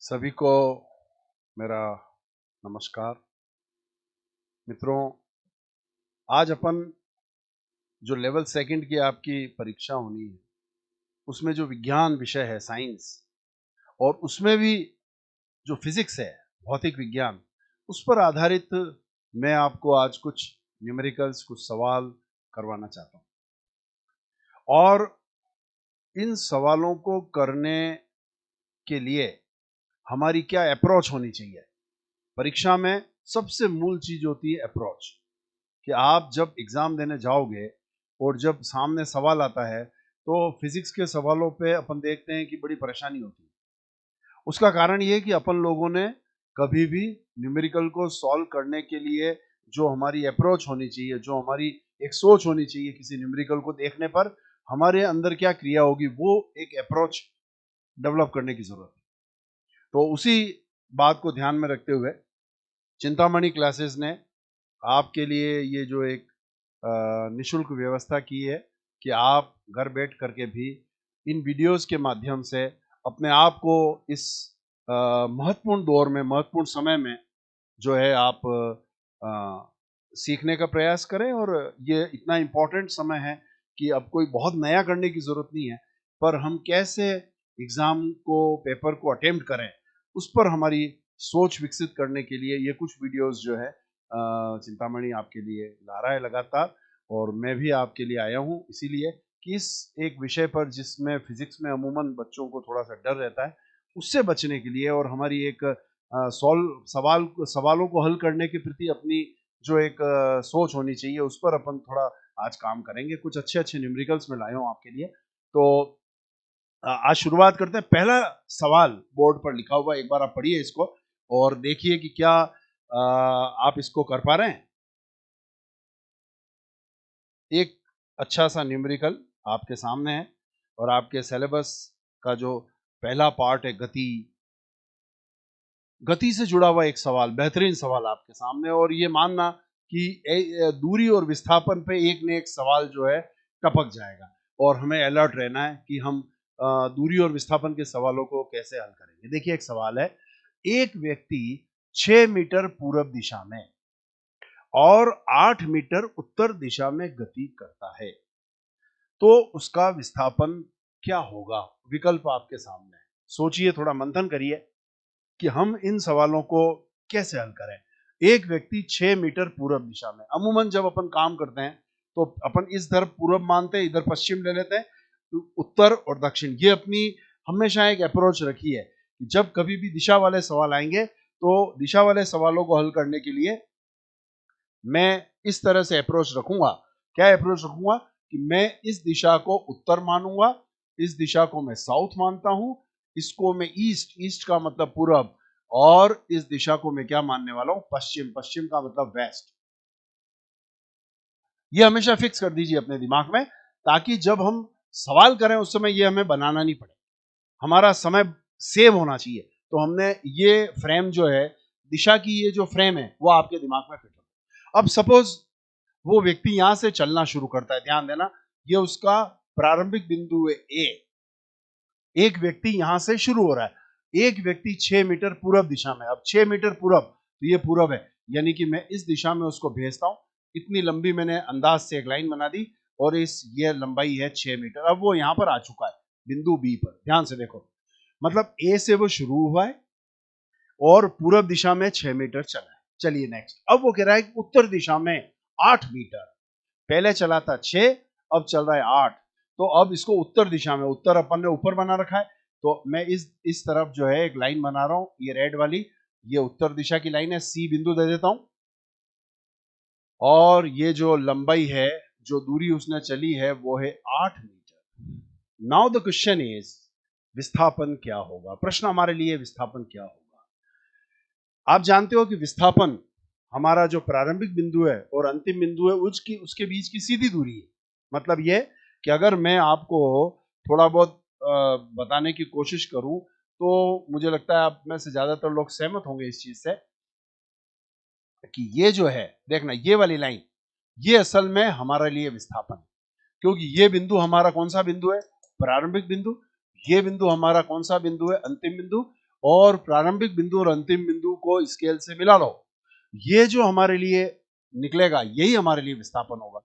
सभी को मेरा नमस्कार। मित्रों, आज अपन जो लेवल सेकंड की आपकी परीक्षा होनी है, उसमें जो विज्ञान विषय है साइंस, और उसमें भी जो फिजिक्स है भौतिक विज्ञान, उस पर आधारित मैं आपको आज कुछ न्यूमेरिकल्स, कुछ सवाल करवाना चाहता हूं। और इन सवालों को करने के लिए हमारी क्या अप्रोच होनी चाहिए। परीक्षा में सबसे मूल चीज होती है अप्रोच, कि आप जब एग्जाम देने जाओगे और जब सामने सवाल आता है तो फिजिक्स के सवालों पे अपन देखते हैं कि बड़ी परेशानी होती है। उसका कारण ये है कि अपन लोगों ने कभी भी न्यूमेरिकल को सॉल्व करने के लिए जो हमारी अप्रोच होनी चाहिए, जो हमारी एक सोच होनी चाहिए किसी न्यूमेरिकल को देखने पर हमारे अंदर क्या क्रिया होगी, वो एक अप्रोच डेवलप करने की जरूरत है। तो उसी बात को ध्यान में रखते हुए चिंतामणि क्लासेस ने आपके लिए ये जो एक निशुल्क व्यवस्था की है कि आप घर बैठ करके भी इन वीडियोस के माध्यम से अपने आप को इस महत्वपूर्ण दौर में, महत्वपूर्ण समय में जो है आप सीखने का प्रयास करें। और ये इतना इम्पोर्टेंट समय है कि अब कोई बहुत नया करने की जरूरत नहीं है, पर हम कैसे एग्जाम को, पेपर को अटेम्प्ट करें, उस पर हमारी सोच विकसित करने के लिए ये कुछ वीडियोस जो है चिंतामणि आपके लिए ला रहा है लगातार। और मैं भी आपके लिए आया हूँ इसीलिए कि इस एक विषय पर जिसमें फिजिक्स में अमूमन बच्चों को थोड़ा सा डर रहता है, उससे बचने के लिए और हमारी एक सवालों को हल करने के प्रति अपनी जो एक सोच होनी चाहिए, उस पर अपन थोड़ा आज काम करेंगे। कुछ अच्छे अच्छे न्यूमेरिकल्स में लाए हूँ आपके लिए। तो आज शुरुआत करते हैं। पहला सवाल बोर्ड पर लिखा हुआ, एक बार आप पढ़िए इसको और देखिए कि क्या आप इसको कर पा रहे हैं। एक अच्छा सा न्यूमेरिकल आपके सामने है और आपके सिलेबस का जो पहला पार्ट है गति, गति से जुड़ा हुआ एक सवाल, बेहतरीन सवाल आपके सामने। और ये मानना कि दूरी और विस्थापन पे एक न एक सवाल जो है टपक जाएगा और हमें अलर्ट रहना है कि हम दूरी और विस्थापन के सवालों को कैसे हल करेंगे। देखिए एक सवाल है, एक व्यक्ति 6 मीटर पूर्व दिशा में और 8 मीटर उत्तर दिशा में गति करता है, तो उसका विस्थापन क्या होगा। विकल्प आपके सामने है, सोचिए, थोड़ा मंथन करिए कि हम इन सवालों को कैसे हल करें। एक व्यक्ति 6 मीटर पूर्व दिशा में, अमूमन जब अपन काम करते हैं तो अपन इस तरफ पूर्व मानते हैं, इधर पश्चिम ले लेते हैं, तो उत्तर और दक्षिण, ये अपनी हमेशा एक अप्रोच रखी है कि जब कभी भी दिशा वाले सवाल आएंगे तो दिशा वाले सवालों को हल करने के लिए मैं इस तरह से अप्रोच रखूंगा। क्या अप्रोच रखूंगा कि मैं इस दिशा को उत्तर मानूंगा, इस दिशा को मैं साउथ मानता हूं, इसको मैं ईस्ट, ईस्ट का मतलब पूरब, और इस दिशा को मैं क्या मानने वाला हूं, पश्चिम, पश्चिम का मतलब वेस्ट। ये हमेशा फिक्स कर दीजिए अपने दिमाग में, ताकि जब हम सवाल करें उस समय ये हमें बनाना नहीं पड़े, हमारा समय सेव होना चाहिए। तो हमने ये फ्रेम जो है, दिशा की ये जो फ्रेम है, वो आपके दिमाग में फिट हो। अब सपोज वो व्यक्ति यहां से चलना शुरू करता है, ध्यान देना, ये उसका प्रारंभिक बिंदु है ए। एक व्यक्ति यहां से शुरू हो रहा है, एक व्यक्ति 6 मीटर पूर्व दिशा में। अब 6 मीटर पूर्व, तो ये पूर्व है, यानी कि मैं इस दिशा में उसको भेजता हूं। इतनी लंबी मैंने अंदाज से एक लाइन बना दी और इस ये लंबाई है 6 मीटर। अब वो यहां पर आ चुका है बिंदु बी पर, ध्यान से देखो, मतलब ए से वो शुरू हुआ है और पूर्व दिशा में 6 मीटर चला है। चलिए नेक्स्ट, अब वो कह रहा है कि उत्तर दिशा में 8 मीटर। पहले चला था 6, अब चल रहा है 8। तो अब इसको उत्तर दिशा में, उत्तर अपन ने ऊपर बना रखा है, तो मैं इस तरफ जो है एक लाइन बना रहा हूं, ये रेड वाली, ये उत्तर दिशा की लाइन है, सी बिंदु दे देता हूं। और ये जो लंबाई है, जो दूरी उसने चली है, वो है 8 metre. Now the question is, विस्थापन क्या होगा। प्रश्न हमारे लिए, विस्थापन क्या होगा। आप जानते हो कि विस्थापन हमारा जो प्रारंभिक बिंदु है और अंतिम बिंदु है, उसके बीच की सीधी दूरी है। मतलब ये कि अगर मैं आपको थोड़ा बहुत बताने की कोशिश करूं, तो मुझे लगता है आप में से ज्यादातर लोग सहमत होंगे इस चीज से कि ये जो है, देखना, ये वाली लाइन, ये असल में हमारे लिए विस्थापन है। क्योंकि ये बिंदु हमारा कौन सा बिंदु है, प्रारंभिक बिंदु। ये बिंदु हमारा कौन सा बिंदु है, अंतिम बिंदु। और प्रारंभिक बिंदु और अंतिम बिंदु को स्केल से मिला लो। ये जो हमारे लिए निकलेगा यही हमारे लिए विस्थापन होगा।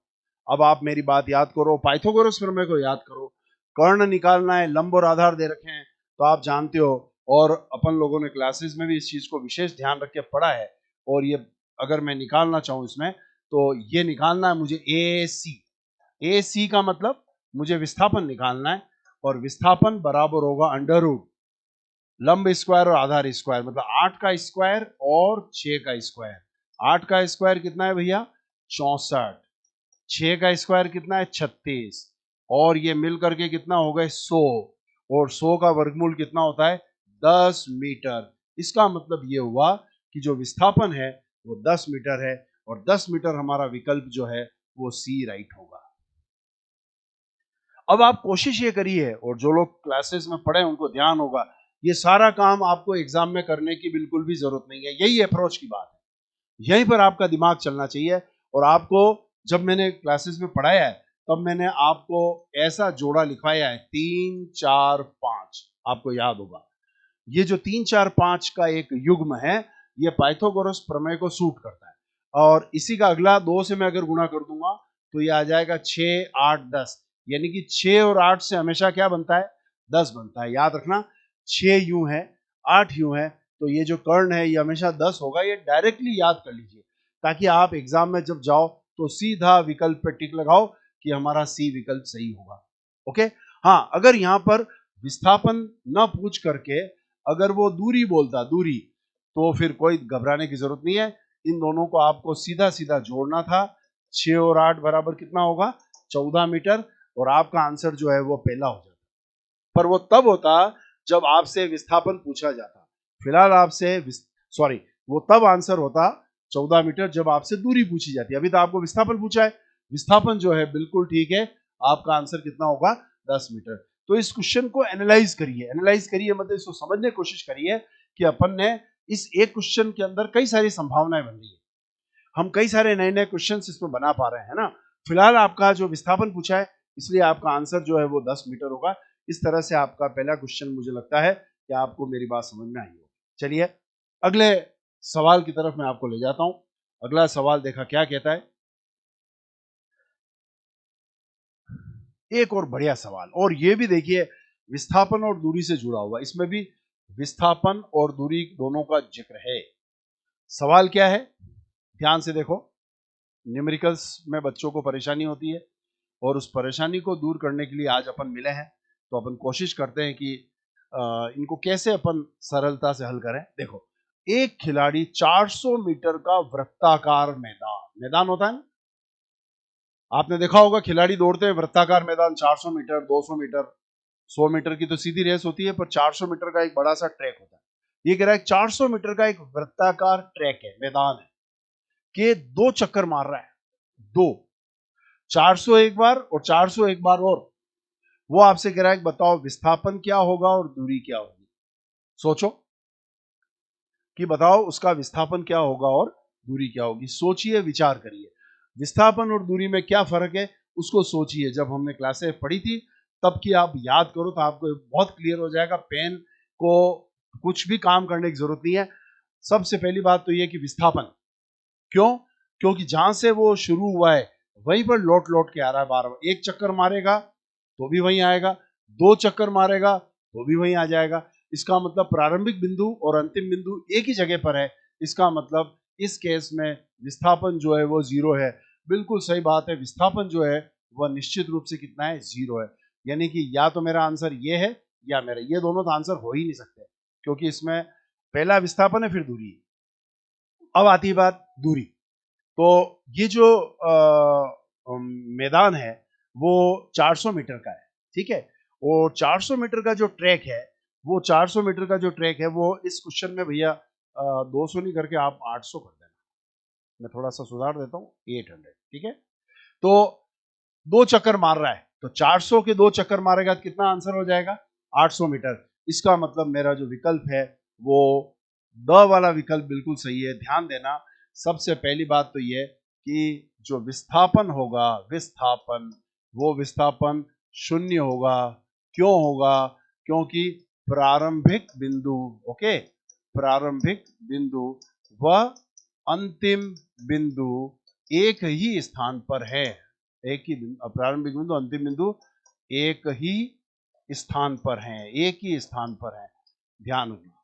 अब आप मेरी बात याद करो, पाइथागोरस प्रमेय को याद करो। कर्ण निकालना है, लंब और आधार दे रखे हैं तो आप जानते हो, और अपन लोगों ने क्लासेस में भी इस चीज को विशेष ध्यान रख के पढ़ा है। और ये अगर मैं निकालना चाहूं इसमें, तो ये निकालना है मुझे ए सी का मतलब मुझे विस्थापन निकालना है, और विस्थापन बराबर होगा अंडर रूट लंब स्क्वायर और आधार स्क्वायर, मतलब 8 का स्क्वायर और 6 का स्क्वायर। 8 का स्क्वायर कितना है भैया? 64। 6 का स्क्वायर कितना है? 36। और ये मिल करके कितना हो गए? 100। और 100 का वर्गमूल कितना होता है? 10 मीटर। इसका मतलब ये हुआ कि जो विस्थापन है वो 10 मीटर है, और 10 मीटर हमारा विकल्प जो है वो सी राइट होगा। अब आप कोशिश ये करिए, और जो लोग क्लासेस में पढ़े उनको ध्यान होगा, ये सारा काम आपको एग्जाम में करने की बिल्कुल भी जरूरत नहीं है। यही अप्रोच की बात है, यहीं पर आपका दिमाग चलना चाहिए। और आपको जब मैंने क्लासेस में पढ़ाया है तब मैंने आपको ऐसा जोड़ा लिखवाया है 3 4 5, आपको याद होगा। ये जो 3 4 5 का एक युग्म है, ये पाइथागोरस प्रमेय को सूट करता है। और इसी का अगला 2 से मैं अगर गुणा कर दूंगा तो ये आ जाएगा 6 8 10, यानी कि 6 और 8 से हमेशा क्या बनता है? 10 बनता है। याद रखना, 6 यूं है, 8 यूं है, तो ये जो कर्ण है ये हमेशा 10 होगा। ये डायरेक्टली याद कर लीजिए, ताकि आप एग्जाम में जब जाओ तो सीधा विकल्प पे टिक लगाओ कि हमारा सी विकल्प सही होगा। ओके। हाँ, अगर यहां पर विस्थापन न पूछ करके अगर वो दूरी बोलता, दूरी, तो फिर कोई घबराने की जरूरत नहीं है। इन दोनों को आपको सीधा सीधा जोड़ना था। 6 और 8 बराबर कितना होगा? 14 मीटर। और आपका आंसर जो है वो पहला हो जाता। पर वो तब होता जब आपसे विस्थापन पूछा जाता। फिलहाल आपसे सॉरी, वो तब आंसर होता 14 मीटर जब आपसे दूरी पूछी जाती है। अभी तो आपको विस्थापन पूछा है, विस्थापन जो है बिल्कुल ठीक है। आपका आंसर कितना होगा? 10 मीटर। तो इस क्वेश्चन को एनालाइज करिए, एनालाइज करिए मतलब इसको समझने की कोशिश करिए कि अपन ने इस एक क्वेश्चन के अंदर कई सारी संभावनाएं बन रही है, हम कई सारे नए नए क्वेश्चन इसमें बना पा रहे हैं ना। फिलहाल आपका जो विस्थापन पूछा है, इसलिए आपका आंसर जो है वो 10 मीटर होगा। इस तरह से आपका पहला क्वेश्चन मुझे लगता है कि आपको मेरी बात समझ में आई होगी। चलिए अगले सवाल की तरफ मैं आपको ले जाता हूं। अगला सवाल देखा क्या कहता है, एक और बढ़िया सवाल, और ये भी देखिए विस्थापन और दूरी से जुड़ा हुआ, इसमें भी विस्थापन और दूरी दोनों का जिक्र है। सवाल क्या है? ध्यान से देखो। न्यूमेरिकल्स में बच्चों को परेशानी होती है, और उस परेशानी को दूर करने के लिए आज अपन मिले हैं। तो अपन कोशिश करते हैं कि इनको कैसे अपन सरलता से हल करें। देखो, एक खिलाड़ी 400 मीटर का वृत्ताकार मैदान, मैदान होता है ना, आपने देखा होगा खिलाड़ी दौड़ते हैं वृत्ताकार मैदान, 400 मीटर, 200 मीटर, 100 मीटर की तो सीधी रेस होती है, पर 400 मीटर का एक बड़ा सा ट्रैक होता है। ये कह रहा है 400 मीटर का एक वृत्ताकार ट्रैक है, मैदान है, कि 2 चक्कर मार रहा है, 2, 400 एक बार और 400 एक बार, और वो आपसे कह रहा है कि बताओ विस्थापन क्या होगा और दूरी क्या होगी। सोचो कि बताओ उसका विस्थापन क्या होगा और दूरी क्या होगी। सोचिए, विचार करिए, विस्थापन और दूरी में क्या फर्क है उसको सोचिए। जब हमने क्लासें पढ़ी थी तब की आप याद करो तो आपको बहुत क्लियर हो जाएगा। पेन को कुछ भी काम करने की जरूरत नहीं है। सबसे पहली बात तो यह कि विस्थापन क्यों? क्योंकि जहां से वो शुरू हुआ है वहीं पर लौट लौट के आ रहा है बार बार। एक चक्कर मारेगा तो भी वहीं आएगा, 2 चक्कर मारेगा तो भी वहीं आ जाएगा। इसका मतलब प्रारंभिक बिंदु और अंतिम बिंदु एक ही जगह पर है। इसका मतलब इस केस में विस्थापन जो है वो 0 है। बिल्कुल सही बात है, विस्थापन जो है वह निश्चित रूप से कितना है? 0 है। यानी कि या तो मेरा आंसर ये है या मेरा, ये दोनों तो आंसर हो ही नहीं सकते, क्योंकि इसमें पहला विस्थापन है फिर दूरी है। अब आती है बात दूरी। तो ये जो मैदान है वो 400 मीटर का है, ठीक है। और 400 मीटर का जो ट्रैक है, वो 400 मीटर का जो ट्रैक है वो इस क्वेश्चन में भैया 200 नहीं करके आप 800 कर देना। मैं थोड़ा सा सुधार देता हूँ, 800, ठीक है। तो 2 चक्कर मार रहा है, तो 400 के 2 चक्कर मारेगा तो कितना आंसर हो जाएगा? 800 मीटर। इसका मतलब मेरा जो विकल्प है वो द वाला विकल्प बिल्कुल सही है। ध्यान देना, सबसे पहली बात तो ये कि जो विस्थापन होगा, विस्थापन, वो विस्थापन 0 होगा। क्यों होगा? क्योंकि प्रारंभिक बिंदु, ओके, प्रारंभिक बिंदु व अंतिम बिंदु एक ही स्थान पर है। एक ही प्रारंभिक बिंदु, अंतिम बिंदु एक ही स्थान पर हैं, एक ही स्थान पर है। ध्यान रखना,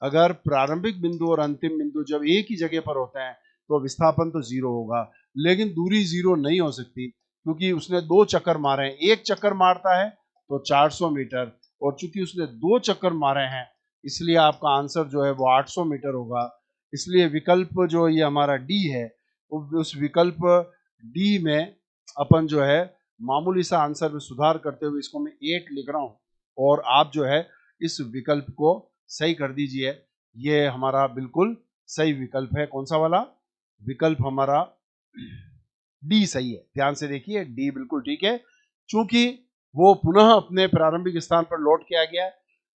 अगर प्रारंभिक बिंदु और अंतिम बिंदु जब एक ही जगह पर होते हैं तो विस्थापन तो जीरो होगा, लेकिन दूरी जीरो नहीं हो सकती, क्योंकि उसने दो चक्कर मारे हैं। एक चक्कर मारता है तो 400 मीटर, और चूंकि उसने दो चक्कर मारे हैं इसलिए आपका आंसर जो है वो 800 मीटर होगा। इसलिए विकल्प जो ये हमारा डी है, उस विकल्प डी में अपन जो है मामूली सा आंसर में सुधार करते हुए इसको मैं 8 लिख रहा हूं, और आप जो है इस विकल्प को सही कर दीजिए। ये हमारा बिल्कुल सही विकल्प है। कौन सा वाला विकल्प? हमारा डी सही है। ध्यान से देखिए, डी बिल्कुल ठीक है, चूंकि वो पुनः अपने प्रारंभिक स्थान पर लौट के आ गया है।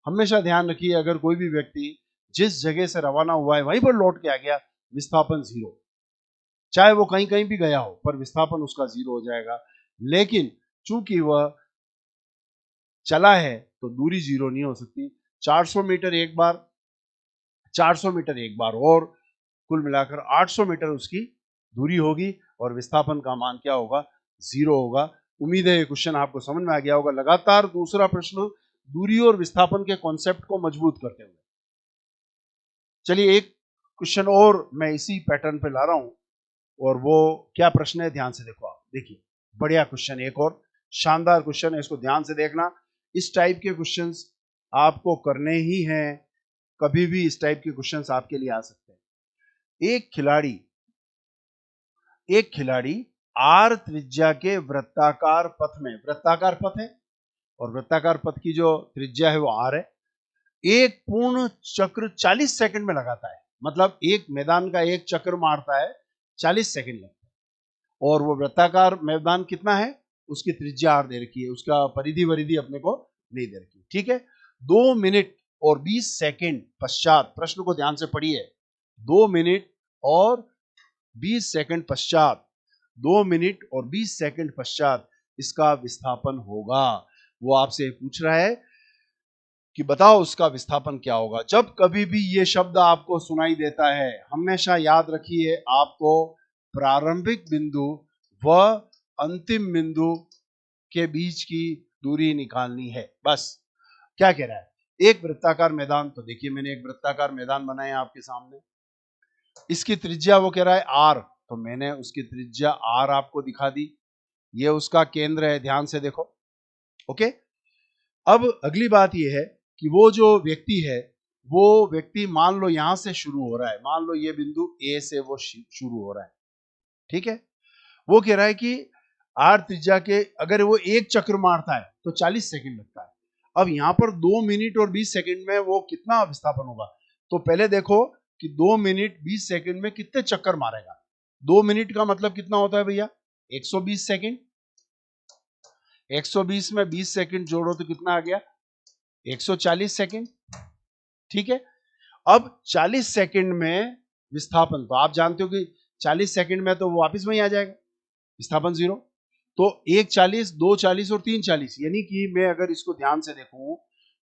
हमेशा ध्यान रखिए, अगर कोई भी व्यक्ति जिस जगह से रवाना हुआ है वहीं पर लौट के आ गया, विस्थापन जीरो, चाहे वो कहीं कहीं भी गया हो पर विस्थापन उसका जीरो हो जाएगा। लेकिन चूंकि वह चला है तो दूरी जीरो नहीं हो सकती। 400 मीटर एक बार, 400 मीटर एक बार, और कुल मिलाकर 800 मीटर उसकी दूरी होगी, और विस्थापन का मान क्या होगा? जीरो होगा। उम्मीद है ये क्वेश्चन आपको समझ में आ गया होगा। लगातार दूसरा प्रश्न दूरी और विस्थापन के कॉन्सेप्ट को मजबूत करते हुए। चलिए एक क्वेश्चन और मैं इसी पैटर्न पे ला रहा हूं, और वो क्या प्रश्न है ध्यान से देखो। आप देखिए, बढ़िया क्वेश्चन, एक और शानदार क्वेश्चन है, इसको ध्यान से देखना। इस टाइप के क्वेश्चंस आपको करने ही हैं, कभी भी इस टाइप के क्वेश्चंस आपके लिए आ सकते हैं। एक खिलाड़ी आर त्रिज्या के वृत्ताकार पथ में, वृत्ताकार पथ है और वृत्ताकार पथ की जो त्रिज्या है वो आर है, एक पूर्ण चक्र 40 सेकंड में लगाता है। मतलब एक मैदान का एक चक्र मारता है 40 सेकंड लगता है, और वो वृत्ताकार मैदान कितना है, उसकी त्रिज्या आर दे रखी है, उसका परिधि वरिधि अपने को नहीं दे रखी, ठीक है। 2 मिनट और 20 सेकंड पश्चात, प्रश्न को ध्यान से पढ़िए, 2 मिनट और 20 सेकंड पश्चात, 2 मिनट और 20 सेकंड पश्चात इसका विस्थापन होगा। वो आपसे पूछ रहा है कि बताओ उसका विस्थापन क्या होगा। जब कभी भी ये शब्द आपको सुनाई देता है, हमेशा याद रखिए आपको प्रारंभिक बिंदु व अंतिम बिंदु के बीच की दूरी निकालनी है। बस क्या कह रहा है, एक वृत्ताकार मैदान, तो देखिए मैंने एक वृत्ताकार मैदान बनाया आपके सामने, इसकी त्रिज्या वो कह रहा है आर, तो मैंने उसकी त्रिज्या आर आपको दिखा दी, ये उसका केंद्र है, ध्यान से देखो, ओके। अब अगली बात ये है कि वो जो व्यक्ति है, वो व्यक्ति मान लो यहां से शुरू हो रहा है, मान लो ये बिंदु ए से वो शुरू हो रहा है, ठीक है। वो कह रहा है कि आर त्रिज्या के अगर वो एक चक्र मारता है तो 40 सेकंड लगता है। अब यहां पर 2 मिनट और 20 सेकंड में वो कितना विस्थापन होगा, तो पहले देखो कि 2 मिनट 20 सेकंड में कितने चक्कर मारेगा। 2 मिनट का मतलब कितना होता है भैया, 120 सेकंड, 120 में 20 सेकंड जोड़ो तो कितना आ गया, 140 सेकंड, ठीक है। अब 40 सेकंड में विस्थापन, तो आप जानते हो कि 40 सेकंड में तो वो वापस वहीं आ जाएगा, विस्थापन जीरो। तो 1 40, 2 40 और 3 40, यानी कि मैं अगर इसको ध्यान से देखूं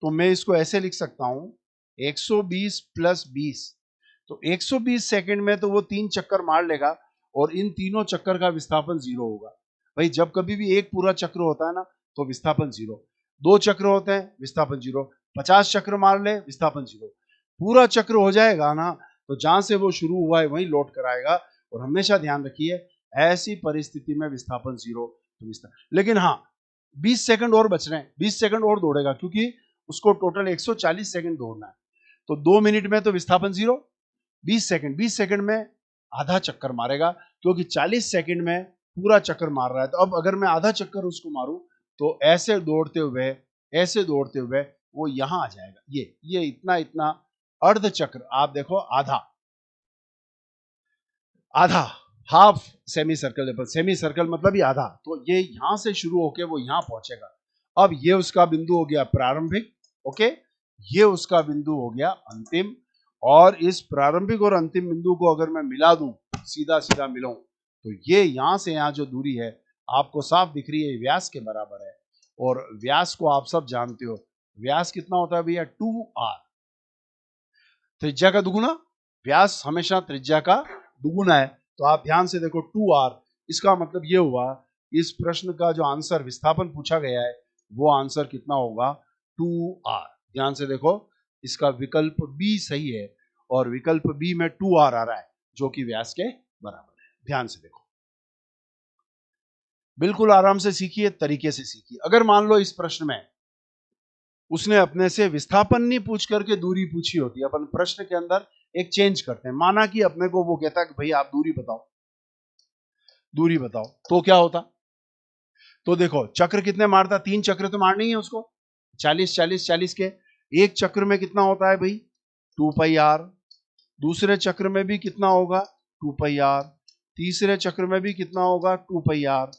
तो मैं इसको ऐसे लिख सकता हूं 120 प्लस 20, तो 120 सेकंड में तो वो 3 चक्कर मार लेगा, और इन तीनों चक्कर का विस्थापन जीरो होगा। भाई जब कभी भी एक पूरा चक्र होता है ना तो विस्थापन जीरो, 2 चक्र होते हैं विस्थापन जीरो, 50 चक्र मार ले विस्थापन जीरो, पूरा चक्र हो जाएगा ना तो जहां से वो शुरू हुआ है वहीं लौट कर आएगा। और हमेशा ध्यान रखिए ऐसी परिस्थिति में विस्थापन जीरो, तो लेकिन हाँ 20 सेकंड और बच रहे हैं, 20 सेकंड और दौड़ेगा क्योंकि उसको टोटल 140 सेकंड दौड़ना है, तो 2 मिनट में तो विस्थापन जीरो, 20 सेकंड में आधा चक्कर मारेगा, क्योंकि 40 सेकंड में पूरा चक्कर मार रहा है। तो अब अगर मैं आधा चक्कर उसको मारूं तो ऐसे दौड़ते हुए वो यहां आ जाएगा, ये इतना अर्ध चक्र, आप देखो आधा half semi circle, semi circle मतलब ही आधा, तो ये यहां से शुरू होके वो यहां पहुंचेगा। अब ये उसका बिंदु हो गया प्रारंभिक, ओके, ये उसका बिंदु हो गया अंतिम, और इस प्रारंभिक और अंतिम बिंदु को अगर मैं मिला दूं, सीधा सीधा मिलाऊं, तो ये यहां से यहां जो दूरी है आपको साफ दिख रही है, व्यास के बराबर है, और व्यास को आप सब जानते हो, व्यास कितना होता है भैया 2r, त्रिज्या का दुगुना, व्यास हमेशा त्रिज्या का दुगुना है। तो आप ध्यान से देखो 2r, इसका मतलब ये हुआ इस प्रश्न का जो आंसर विस्थापन पूछा गया है वो आंसर कितना होगा 2r। ध्यान से देखो इसका विकल्प बी सही है और विकल्प बी में 2r आ रहा है जो कि व्यास के बराबर है। ध्यान से देखो, बिल्कुल आराम से सीखिए, तरीके से सीखिए। अगर मान लो इस प्रश्न में उसने अपने से विस्थापन नहीं पूछ करके दूरी पूछी होती, अपन प्रश्न के अंदर एक चेंज करते हैं, माना कि अपने को वो कहता है कि भाई आप दूरी बताओ, दूरी बताओ, तो क्या होता? तो देखो चक्र कितने मारता, 3 चक्र तो मारने ही है उसको, 40 40 40 के। एक चक्र में कितना होता है भाई 2 पाई आर, दूसरे चक्र में भी कितना होगा 2 पाई आर, तीसरे चक्र में भी कितना होगा 2 पाई आर।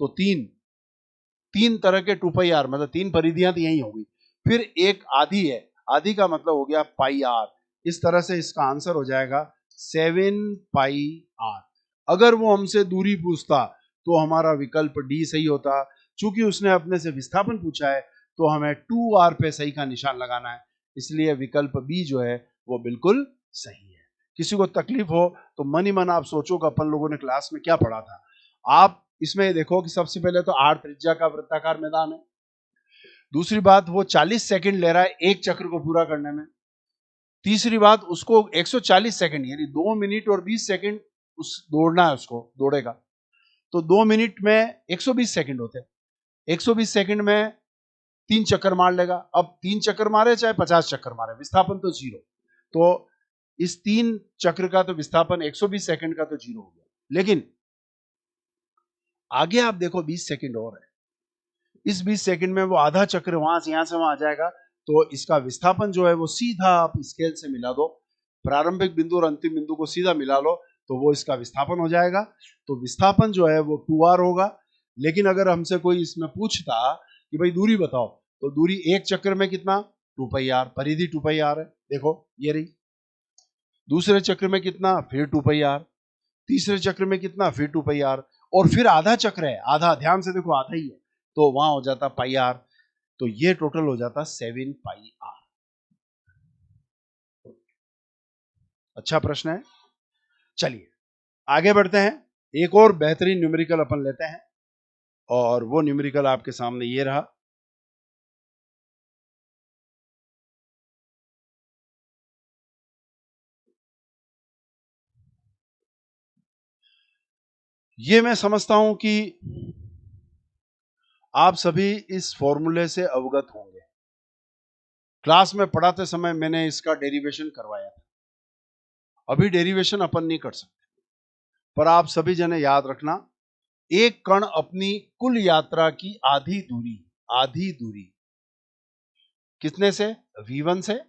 तो तीन तरह के 2 पाई आर, मतलब 3 परिधियां तो यही होगी। फिर एक आधी है, आधी का मतलब हो गया पाई आर। इस तरह से इसका आंसर हो जाएगा 7 पाई आर। अगर वो हमसे दूरी पूछता तो हमारा विकल्प डी सही होता। चूंकि उसने अपने से विस्थापन पूछा है तो हमें 2r पे सही का निशान लगाना है, इसलिए विकल्प बी जो है वो बिल्कुल सही है। किसी को तकलीफ हो तो मन ही मन आप सोचो कि अपन लोगों ने क्लास में क्या पढ़ा था। आप इसमें देखो कि सबसे पहले तो r त्रिज्या का वृत्ताकार मैदान है। दूसरी बात वो 40 सेकंड ले रहा है एक चक्र को पूरा करने में। तीसरी बात उसको 140 सेकंड यानी 2 मिनट और 20 सेकंड उस दौड़ना है, उसको दौड़ेगा। तो 2 मिनट में 120 सेकंड होते हैं, 120 सेकंड में 3 चक्कर मार लेगा। अब 3 चक्कर मारे चाहे 50 चक्कर मारे, विस्थापन तो जीरो। तो इस 3 चक्र का तो विस्थापन 120 सेकंड का तो जीरो हो गया। लेकिन आगे आप देखो 20 सेकंड और है, इस 20 सेकंड में वो आधा चक्र वहां से यहां से वहां आ जाएगा। तो इसका विस्थापन जो है वो सीधा आप स्केल से मिला दो, प्रारंभिक बिंदु और अंतिम बिंदु को सीधा मिला लो तो वो इसका विस्थापन हो जाएगा। तो विस्थापन जो है वो 2r होगा। लेकिन अगर हमसे कोई इसमें पूछता कि भाई दूरी बताओ, तो दूरी एक चक्र में कितना 2 पाई आर, परिधि 2 पाई आर है, देखो ये रही। दूसरे चक्र में कितना, फिर 2 पाई आर, तीसरे चक्र में कितना, फिर 2 पाई आर, और फिर आधा चक्र है, आधा, ध्यान से देखो आधा ही है, तो वहां हो जाता पाई आर। तो ये टोटल हो जाता 7 पाई आर। अच्छा प्रश्न है। चलिए आगे बढ़ते हैं, एक और बेहतरीन न्यूमेरिकल अपन लेते हैं और वो न्यूमेरिकल आपके सामने ये रहा। ये मैं समझता हूं कि आप सभी इस फॉर्मूले से अवगत होंगे। क्लास में पढ़ाते समय मैंने इसका डेरिवेशन करवाया था, अभी डेरिवेशन अपन नहीं कर सकते, पर आप सभी जने याद रखना, एक कण अपनी कुल यात्रा की आधी दूरी कितने से, v1 से,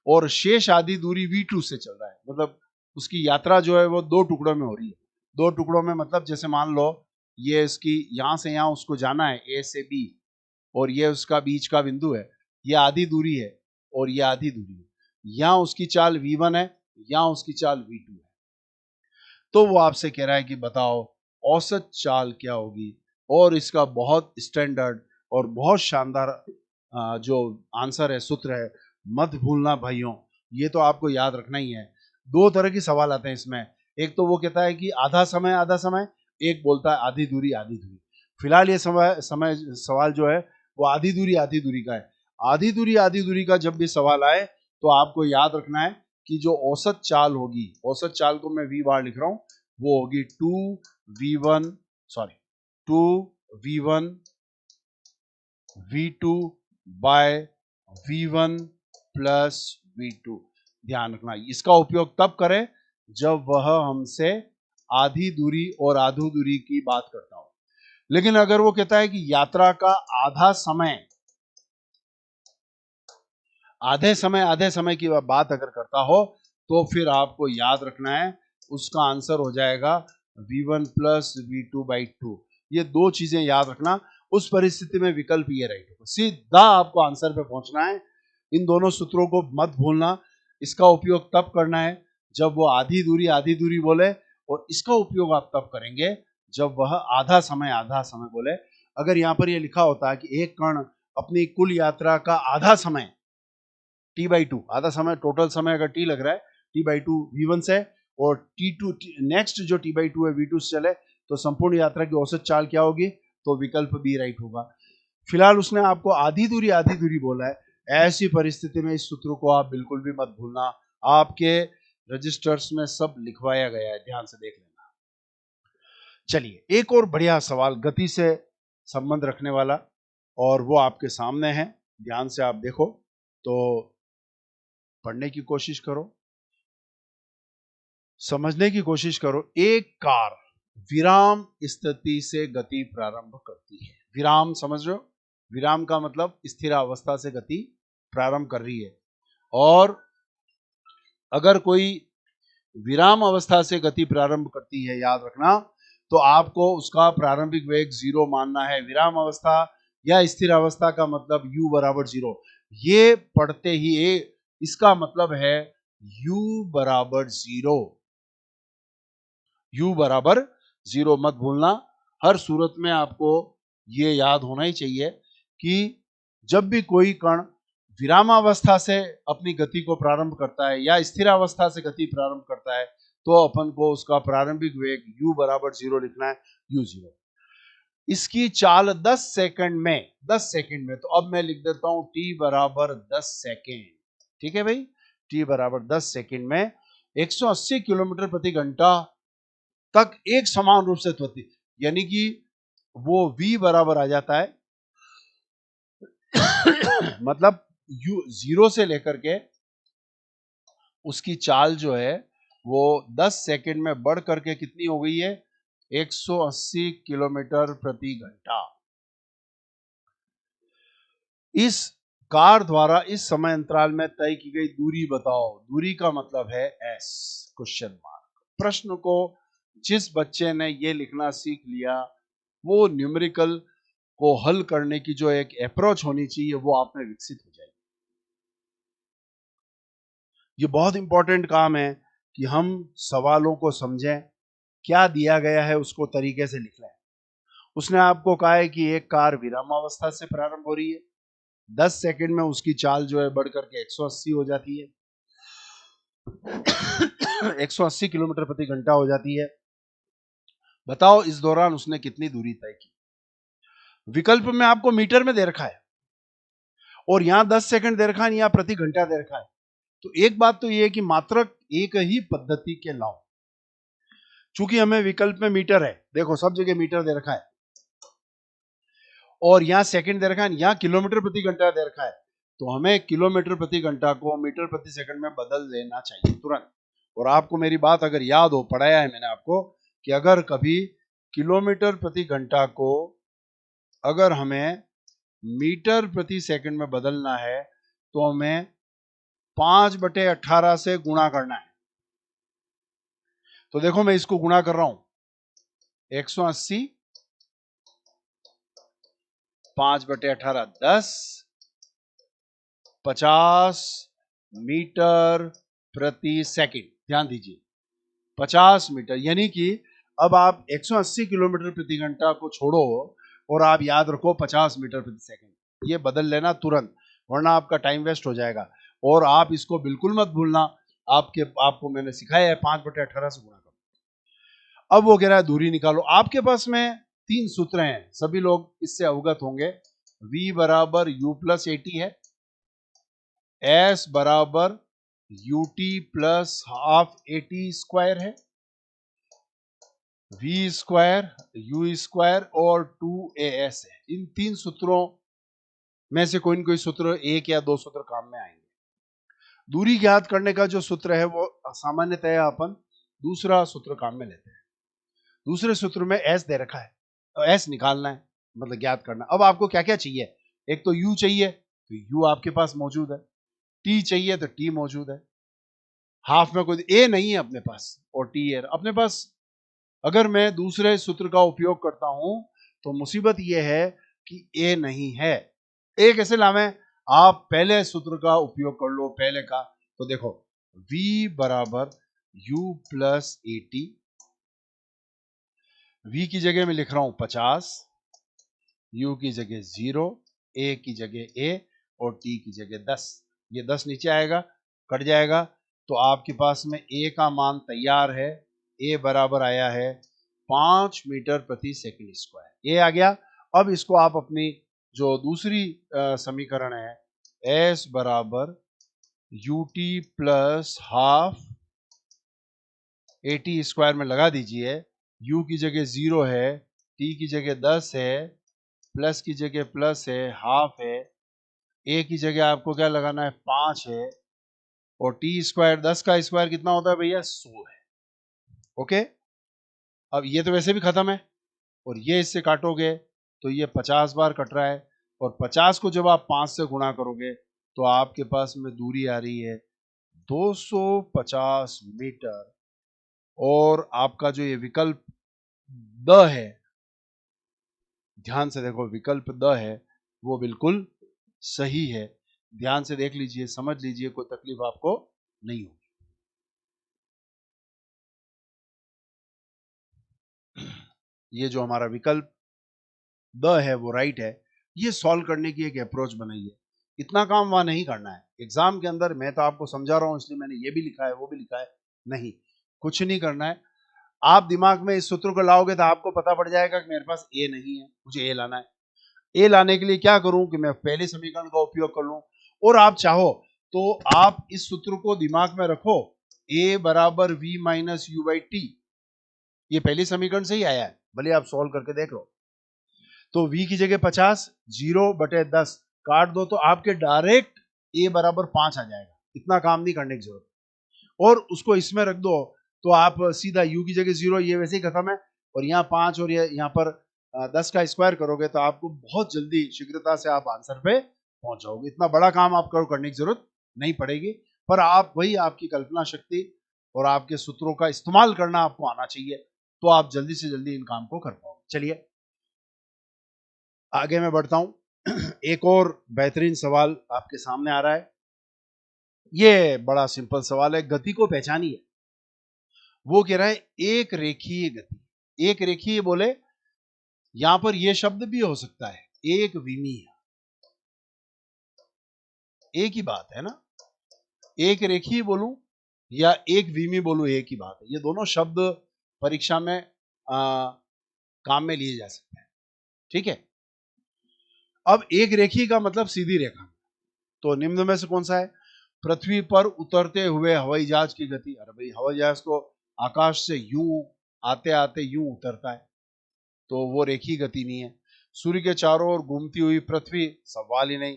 और शेष आधी दूरी v2 से चल रहा है। मतलब उसकी यात्रा जो है वो 2 टुकड़ों में हो रही है। 2 टुकड़ों में मतलब जैसे मान लो ये इसकी यहां से यहां उसको जाना है a से b, और ये उसका बीच का बिंदु है, ये आधी दूरी है और ये आधी दूरी है। यहां उसकी चाल v1 है, यहां उसकी चाल v2 है। तो वो आपसे कह रहा है कि बताओ औसत चाल क्या होगी, और इसका बहुत स्टैंडर्ड और बहुत शानदार जो आंसर है, सूत्र है, मत भूलना भाइयों, ये तो आपको याद रखना ही है। 2 तरह के सवाल आते हैं इसमें, एक तो वो कहता है कि आधा समय, एक बोलता है आधी दूरी फिलहाल ये समय सवाल जो है वो आधी दूरी का है। आधी दूरी का जब भी सवाल आए तो आपको याद रखना है कि जो औसत चाल होगी, औसत चाल को मैं v बार लिख रहा हूं, वो होगी 2v1 v2 bye v1 plus v2। ध्यान रखना इसका उपयोग तब करें जब वह हमसे आधी दूरी और आधी दूरी की बात करता हो। लेकिन अगर वो कहता है कि यात्रा का आधे समय की बात अगर करता हो, तो फिर आपको याद रखना है उसका आंसर हो जाएगा v1 प्लस v2 बाई 2। ये 2 चीजें याद रखना, उस परिस्थिति में विकल्प ये राइट होगा, सीधा आपको आंसर पे पहुंचना है। इन दोनों सूत्रों को मत भूलना। इसका उपयोग तब करना है जब वो आधी दूरी बोले, और इसका उपयोग आप तब करेंगे जब वह आधा समय बोले। अगर यहाँ पर ये लिखा होता है कि एक कण अपनी कुल यात्रा का आधा समय t/2, आधा समय, टोटल समय अगर t लग रहा है t/2 v1 से और t2 नेक्स्ट जो t/2 है v2 से चले तो संपूर्ण यात्रा की औसत चाल क्या होगी, तो विकल्प बी राइट होगा। फिलहाल उसने आपको आधी दूरी बोला है। ऐसी परिस्थिति में इस सूत्र को आप बिल्कुल भी मत भूलना, आपके रजिस्टर्स में सब लिखवाया गया है, ध्यान से देख लेना। चलिए एक और बढ़िया सवाल गति से संबंध रखने वाला, और वो आपके सामने है, ध्यान से आप देखो तो पढ़ने की कोशिश करो, समझने की कोशिश करो। एक कार विराम स्थिति से गति प्रारंभ करती है। विराम समझ रहे हो, विराम का मतलब स्थिर अवस्था से गति प्रारंभ कर रही है, और अगर कोई विराम अवस्था से गति प्रारंभ करती है, याद रखना, तो आपको उसका प्रारंभिक वेग 0 मानना है। विराम अवस्था या स्थिर अवस्था का मतलब u बराबर 0, ये पढ़ते ही इसका मतलब है u बराबर 0, u बराबर 0 मत भूलना। हर सूरत में आपको ये याद होना ही चाहिए कि जब भी कोई कण विरामावस्था से अपनी गति को प्रारंभ करता है या स्थिरावस्था से गति प्रारंभ करता है, तो अपन को उसका प्रारंभिक वेग u बराबर 0 लिखना है, u0। इसकी चाल 10 सेकंड में, 10 सेकंड में, तो अब मैं लिख देता हूं t बराबर 10 सेकंड। ठीक है भाई, t बराबर 10 सेकंड में 180 किलोमीटर प्रति घंटा तक एक समान रूप से त्वरित, यानी कि वो v बराबर आ जाता है मतलब u 0 से लेकर के उसकी चाल जो है वो 10 सेकंड में बढ़ करके कितनी हो गई है, 180 किलोमीटर प्रति घंटा। इस कार द्वारा इस समय अंतराल में तय की गई दूरी बताओ। दूरी का मतलब है s, क्वेश्चन मार्क। प्रश्न को जिस बच्चे ने ये लिखना सीख लिया, वो न्यूमेरिकल को हल करने की जो एक अप्रोच होनी चाहिए वो आप में विकसित हो जाएगी। ये बहुत इंपॉर्टेंट काम है कि हम सवालों को समझें, क्या दिया गया है उसको तरीके से लिख लें। उसने आपको कहा है कि एक कार विरामावस्था से प्रारंभ हो रही है, 10 सेकंड में उसकी चाल जो है बढ़ करके 180 हो जाती है 180 किलोमीटर प्रति घंटा हो जाती है। बताओ इस दौरान उसने कितनी दूरी तय की। विकल्प में आपको मीटर में दे रखा है और यहां 10 सेकंड दे रखा है, यहां प्रति घंटा दे रखा है। तो एक बात तो यह है कि मात्र एक ही पद्धति के लाओ। चूंकि हमें विकल्प में मीटर है, देखो सब जगह मीटर दे रखा है, और यहां सेकंड दे रखा है, यहां किलोमीटर प्रति घंटा दे रखा है, तो हमें किलोमीटर प्रति घंटा को मीटर प्रति सेकंड में बदल देना चाहिए तुरंत। और आपको मेरी बात अगर याद हो, पढ़ाया है मैंने आपको कि अगर कभी किलोमीटर प्रति घंटा को अगर हमें मीटर प्रति सेकंड में बदलना है तो हमें 5/18 से गुणा करना है। तो देखो मैं इसको गुणा कर रहा हूं, 180 5/18 10, 50 मीटर प्रति सेकंड। ध्यान दीजिए 50 मीटर, यानी कि अब आप 180 किलोमीटर प्रति घंटा को छोड़ो और आप याद रखो 50 मीटर प्रति सेकंड। ये बदल लेना तुरंत, वरना आपका टाइम वेस्ट हो जाएगा। और आप इसको बिल्कुल मत भूलना, आपको मैंने सिखाया है 5/18 से गुणा करो। अब वो कह रहा है दूरी निकालो। आपके पास में 3 सूत्र हैं, सभी लोग इससे अवगत होंगे। v बराबर u प्लस एटी है, s बराबर ut plus half eighty square है, v स्क्वायर u स्क्वायर और 2as है। इन 3 सूत्रों में से कोई न कोई सूत्र, एक या दो सूत्र काम में आएंगे। दूरी ज्ञात करने का जो सूत्र है वो सामान्यतः अपन दूसरा सूत्र काम में लेते हैं। दूसरे सूत्र में s दे रखा है, तो s निकालना है, मतलब ज्ञात करना। अब आपको क्या क्या चाहिए, एक तो u चाहिए, तो u आपके पास मौजूद है, t चाहिए तो t मौजूद है, हाफ में कोई a नहीं है अपने पास और t है अपने पास। अगर मैं दूसरे सूत्र का उपयोग करता हूं तो मुसीबत यह है कि a नहीं है। a कैसे लावें, आप पहले सूत्र का उपयोग कर लो, पहले का। तो देखो v बराबर u प्लस एटी, v की जगह में लिख रहा हूं 50, u की जगह 0 ए की जगह ए और टी की जगह 10। ये 10 नीचे आएगा, कट जाएगा, तो आपके पास में ए का मान तैयार है। ए बराबर आया है 5 मीटर प्रति सेकंड स्क्वायर। ए आ गया। अब इसको आप अपनी जो दूसरी समीकरण है, एस बराबर UT plus half eighty square में लगा दीजिए। u की जगह 0 है, t की जगह 10 है, प्लस की जगह प्लस है, हाफ है, a की जगह आपको क्या लगाना है 5 है, और t स्क्वायर 10 का स्क्वायर कितना होता है भैया 100 है। ओके, अब ये तो वैसे भी खत्म है, और ये इससे काटोगे तो ये 50 बार कट रहा है, और 50 को जब आप 5 से गुणा करोगे तो आपके पास में दूरी आ रही है 250 मीटर। और आपका जो ये विकल्प द है, ध्यान से देखो, विकल्प द है वो बिल्कुल सही है। ध्यान से देख लीजिए, समझ लीजिए, कोई तकलीफ आपको नहीं होगी। ये जो हमारा विकल्प द है वो राइट है। ये सॉल्व करने की एक अप्रोच बनाई है। इतना काम वहां नहीं करना है एग्जाम के अंदर। मैं तो आपको समझा रहा हूं इसलिए मैंने ये भी लिखा है वो भी लिखा है, नहीं, कुछ नहीं करना है। आप दिमाग में इस सूत्र को लाओगे तो आपको पता पड़ जाएगा कि मेरे पास ए नहीं है, मुझे ए लाना है। ए लाने के लिए क्या करूं कि मैं पहले समीकरण का उपयोग कर लूं, और आप चाहो तो आप इस सूत्र को दिमाग में रखो, ए बराबर v minus u by t. ये पहली समीकरण से ही आया है, भले आप सॉल्व करके देख लो। तो v की जगह 50, 0/10 काट दो तो आपके डायरेक्ट a बराबर 5 आ जाएगा। इतना काम नहीं करने की जरूरत, और उसको इसमें रख दो तो आप सीधा u की जगह 0, ये वैसे ही खत्म है, और यहाँ 5 और ये यहाँ पर 10 का स्क्वायर करोगे तो आपको बहुत जल्दी शीघ्रता से आप आंसर पे पहुंच जाओगे। इतना बड़ा काम आपको करने की जरूरत नहीं पड़ेगी, पर आप वही आपकी कल्पना शक्ति और आपके सूत्रों का इस्तेमाल करना आपको आना चाहिए, तो आप जल्दी से जल्दी इन काम को कर पाओगे। चलिए आगे मैं बढ़ता हूं। एक और बेहतरीन सवाल आपके सामने आ रहा है। ये बड़ा सिंपल सवाल है, गति को पहचानिए। वो कह रहा है एक रेखीय गति। एक रेखीय बोले, यहां पर यह शब्द भी हो सकता है एक विमीय, एक ही बात है ना। एक रेखीय बोलूं या एक विमीय बोलूं, एक ही बात है। ये दोनों शब्द परीक्षा में काम में लिए जा सकते हैं, ठीक है। अब एक रेखीय का मतलब सीधी रेखा, तो निम्न में से कौन सा है? पृथ्वी पर उतरते हुए हवाई जहाज की गति। अरे भाई, हवाई जहाज को आकाश से यूं आते आते यूं उतरता है, तो वो रेखीय गति नहीं है। सूर्य के चारों ओर घूमती हुई पृथ्वी, सवाल ही नहीं,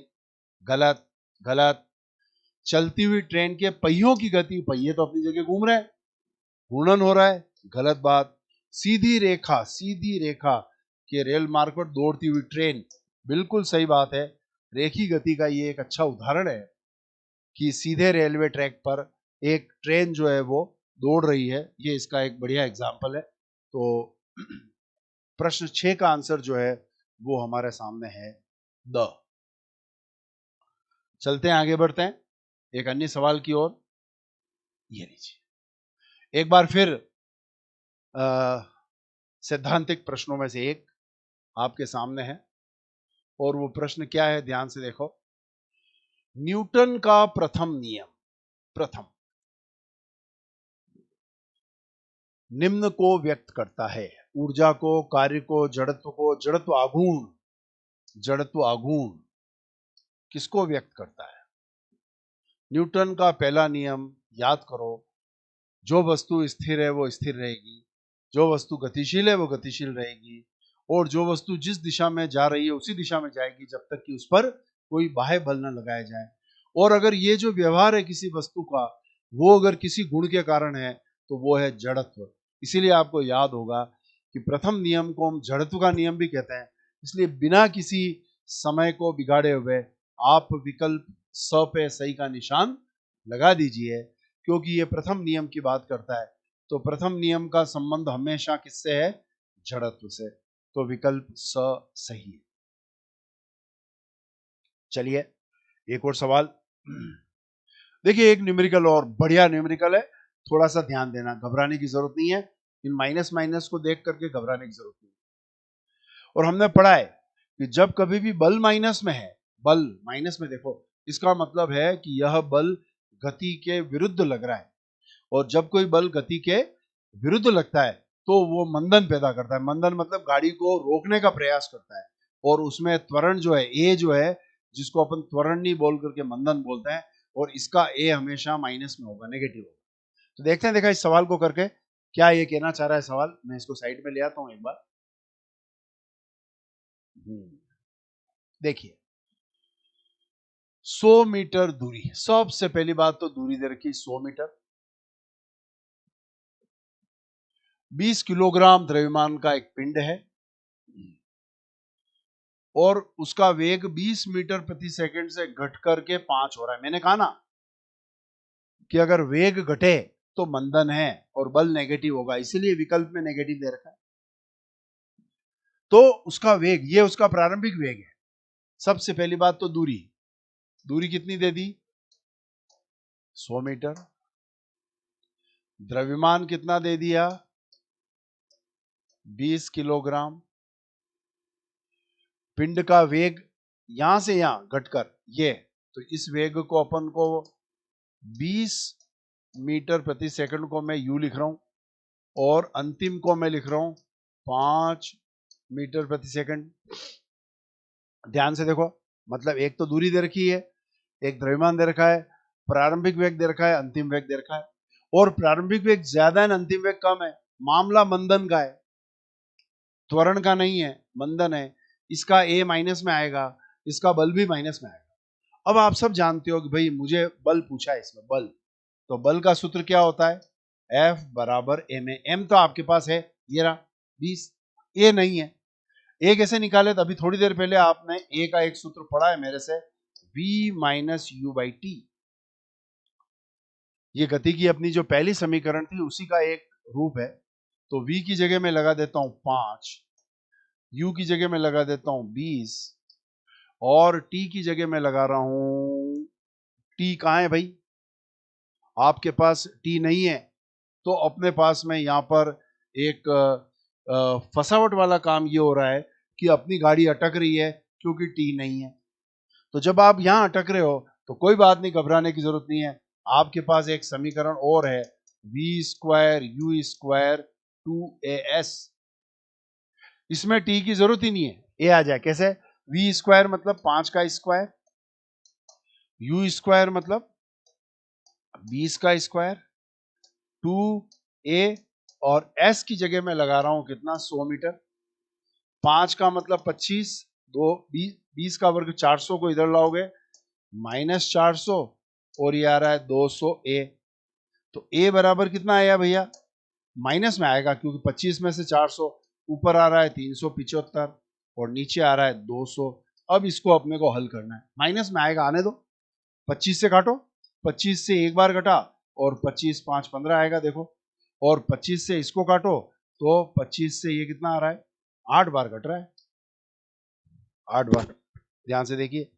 गलत गलत। चलती हुई ट्रेन के पहियों की गति, पहिए तो अपनी जगह घूम रहे हैं, घूर्णन हो रहा है, गलत बात। सीधी रेखा, सीधी रेखा के रेल मार्ग पर दौड़ती हुई ट्रेन, बिल्कुल सही बात है। रेखीय गति का ये एक अच्छा उदाहरण है कि सीधे रेलवे ट्रैक पर एक ट्रेन जो है वो दौड़ रही है, ये इसका एक बढ़िया एग्जाम्पल है। तो प्रश्न 6 का आंसर जो है वो हमारे सामने है द। चलते हैं, आगे बढ़ते हैं एक अन्य सवाल की ओर। ये लीजिए, एक बार फिर सैद्धांतिक प्रश्नों में से एक आपके सामने है, और वो प्रश्न क्या है, ध्यान से देखो। न्यूटन का प्रथम नियम, प्रथम निम्न को व्यक्त करता है। ऊर्जा को, कार्य को, जड़त्व को, जड़त्व आघूर्ण, जड़त्व आघूर्ण किसको व्यक्त करता है? न्यूटन का पहला नियम याद करो, जो वस्तु स्थिर है वो स्थिर रहेगी, जो वस्तु गतिशील है वो गतिशील रहेगी, और जो वस्तु जिस दिशा में जा रही है उसी दिशा में जाएगी जब तक कि उस पर कोई बाह्य बल न लगाया जाए। और अगर ये जो व्यवहार है किसी वस्तु का, वो अगर किसी गुण के कारण है तो वो है जड़त्व। इसीलिए आपको याद होगा कि प्रथम नियम को हम जड़त्व का नियम भी कहते हैं। इसलिए बिना किसी समय को बिगाड़े हुए आप विकल्प स पे सही का निशान लगा दीजिए, क्योंकि ये प्रथम नियम की बात करता है। तो प्रथम नियम का संबंध हमेशा किससे है? जड़त्व से। तो विकल्प स सही है। चलिए एक और सवाल। देखिए, एक न्यूमेरिकल और बढ़िया न्यूमेरिकल है, थोड़ा सा ध्यान देना, घबराने की जरूरत नहीं है। इन माइनस माइनस को देख करके घबराने की जरूरत नहीं है। और हमने पढ़ा है कि जब कभी भी बल माइनस में है, बल माइनस में, देखो इसका मतलब है कि यह बल गति के विरुद्ध लग रहा है, और जब कोई बल गति के विरुद्ध लगता है तो वो मंदन पैदा करता है। मंदन मतलब गाड़ी को रोकने का प्रयास करता है, और उसमें त्वरण जो है, ए जो है, जिसको अपन त्वरण नहीं बोल करके मंदन बोलते हैं, और इसका ए हमेशा माइनस में होगा, नेगेटिव होगा। तो देखते हैं, देखा इस सवाल को करके क्या ये कहना चाह रहा है सवाल। मैं इसको साइड में ले आता हूं एक बार। देखिए 100 मीटर दूरी, सबसे पहली बात तो दूरी दे रखी 100 मीटर, 20 किलोग्राम द्रव्यमान का एक पिंड है, और उसका वेग 20 मीटर प्रति सेकंड से घट करके 5 हो रहा है। मैंने कहा ना कि अगर वेग घटे तो मंदन है और बल नेगेटिव होगा, इसीलिए विकल्प में नेगेटिव दे रखा है। तो उसका वेग, ये उसका प्रारंभिक वेग है। सबसे पहली बात तो दूरी, दूरी कितनी दे दी, 100 मीटर। द्रव्यमान कितना दे दिया, 20 किलोग्राम। पिंड का वेग यहां से यहां घटकर ये, तो इस वेग को अपन को 20 मीटर प्रति सेकंड को मैं यू लिख रहा हूं, और अंतिम को मैं लिख रहा हूं 5 मीटर प्रति सेकंड। ध्यान से देखो, मतलब एक तो दूरी दे रखी है, एक द्रव्यमान दे रखा है, प्रारंभिक वेग दे रखा है, अंतिम वेग दे रखा है, और प्रारंभिक वेग ज्यादा है, अंतिम वेग कम है। मामला मंदन का है, त्वरण का नहीं है, मंदन है। इसका ए माइनस में आएगा, इसका बल भी माइनस में आएगा। अब आप सब जानते हो कि भाई मुझे बल पूछा है, इसमें बल, तो बल का सूत्र क्या होता है, F बराबर m है। m तो आपके पास है, ये रहा 20, ए नहीं है। ए कैसे निकाले, तो अभी थोड़ी देर पहले आपने ए का एक सूत्र पढ़ा है मेरे से, v minus u by t. ये गति की अपनी जो पहली समीकरण थी उसी का एक रूप है। तो v की जगह में लगा देता हूं 5, u की जगह में लगा देता हूं 20, और t की जगह में लगा रहा हूं, t कहां है भाई, आपके पास t नहीं है, तो अपने पास में यहां पर एक फसावट वाला काम ये हो रहा है कि अपनी गाड़ी अटक रही है क्योंकि टी नहीं है। तो जब आप यहां अटक रहे हो तो कोई बात नहीं, घबराने की जरूरत नहीं है। आपके पास एक समीकरण और है, we square you square 2as। इसमें टी की जरूरत ही नहीं है, ए आ जाए। कैसे, वी स्क्वायर मतलब 5 का स्क्वायर, यू स्क्वायर मतलब 20 का स्क्वायर, 2a, और s की जगह में लगा रहा हूं कितना, 100 मीटर। 5 का मतलब 25, 20 का वर्ग 400 को इधर लाओगे, माइनस 400, और ये आ रहा है 200a। तो a बराबर कितना आया भैया, माइनस में आएगा क्योंकि 25 में से 400, ऊपर आ रहा है 375 और नीचे आ रहा है 200। अब इसको अपने को हल करना है, माइनस में आएगा, आने दो, 25 से काटो, 25 से एक बार घटा, और 25 5 15 आएगा देखो, और 25 से इसको काटो तो 25 से ये कितना आ रहा है, 8 बार कट रहा है, 8 बार। ध्यान से देखिए,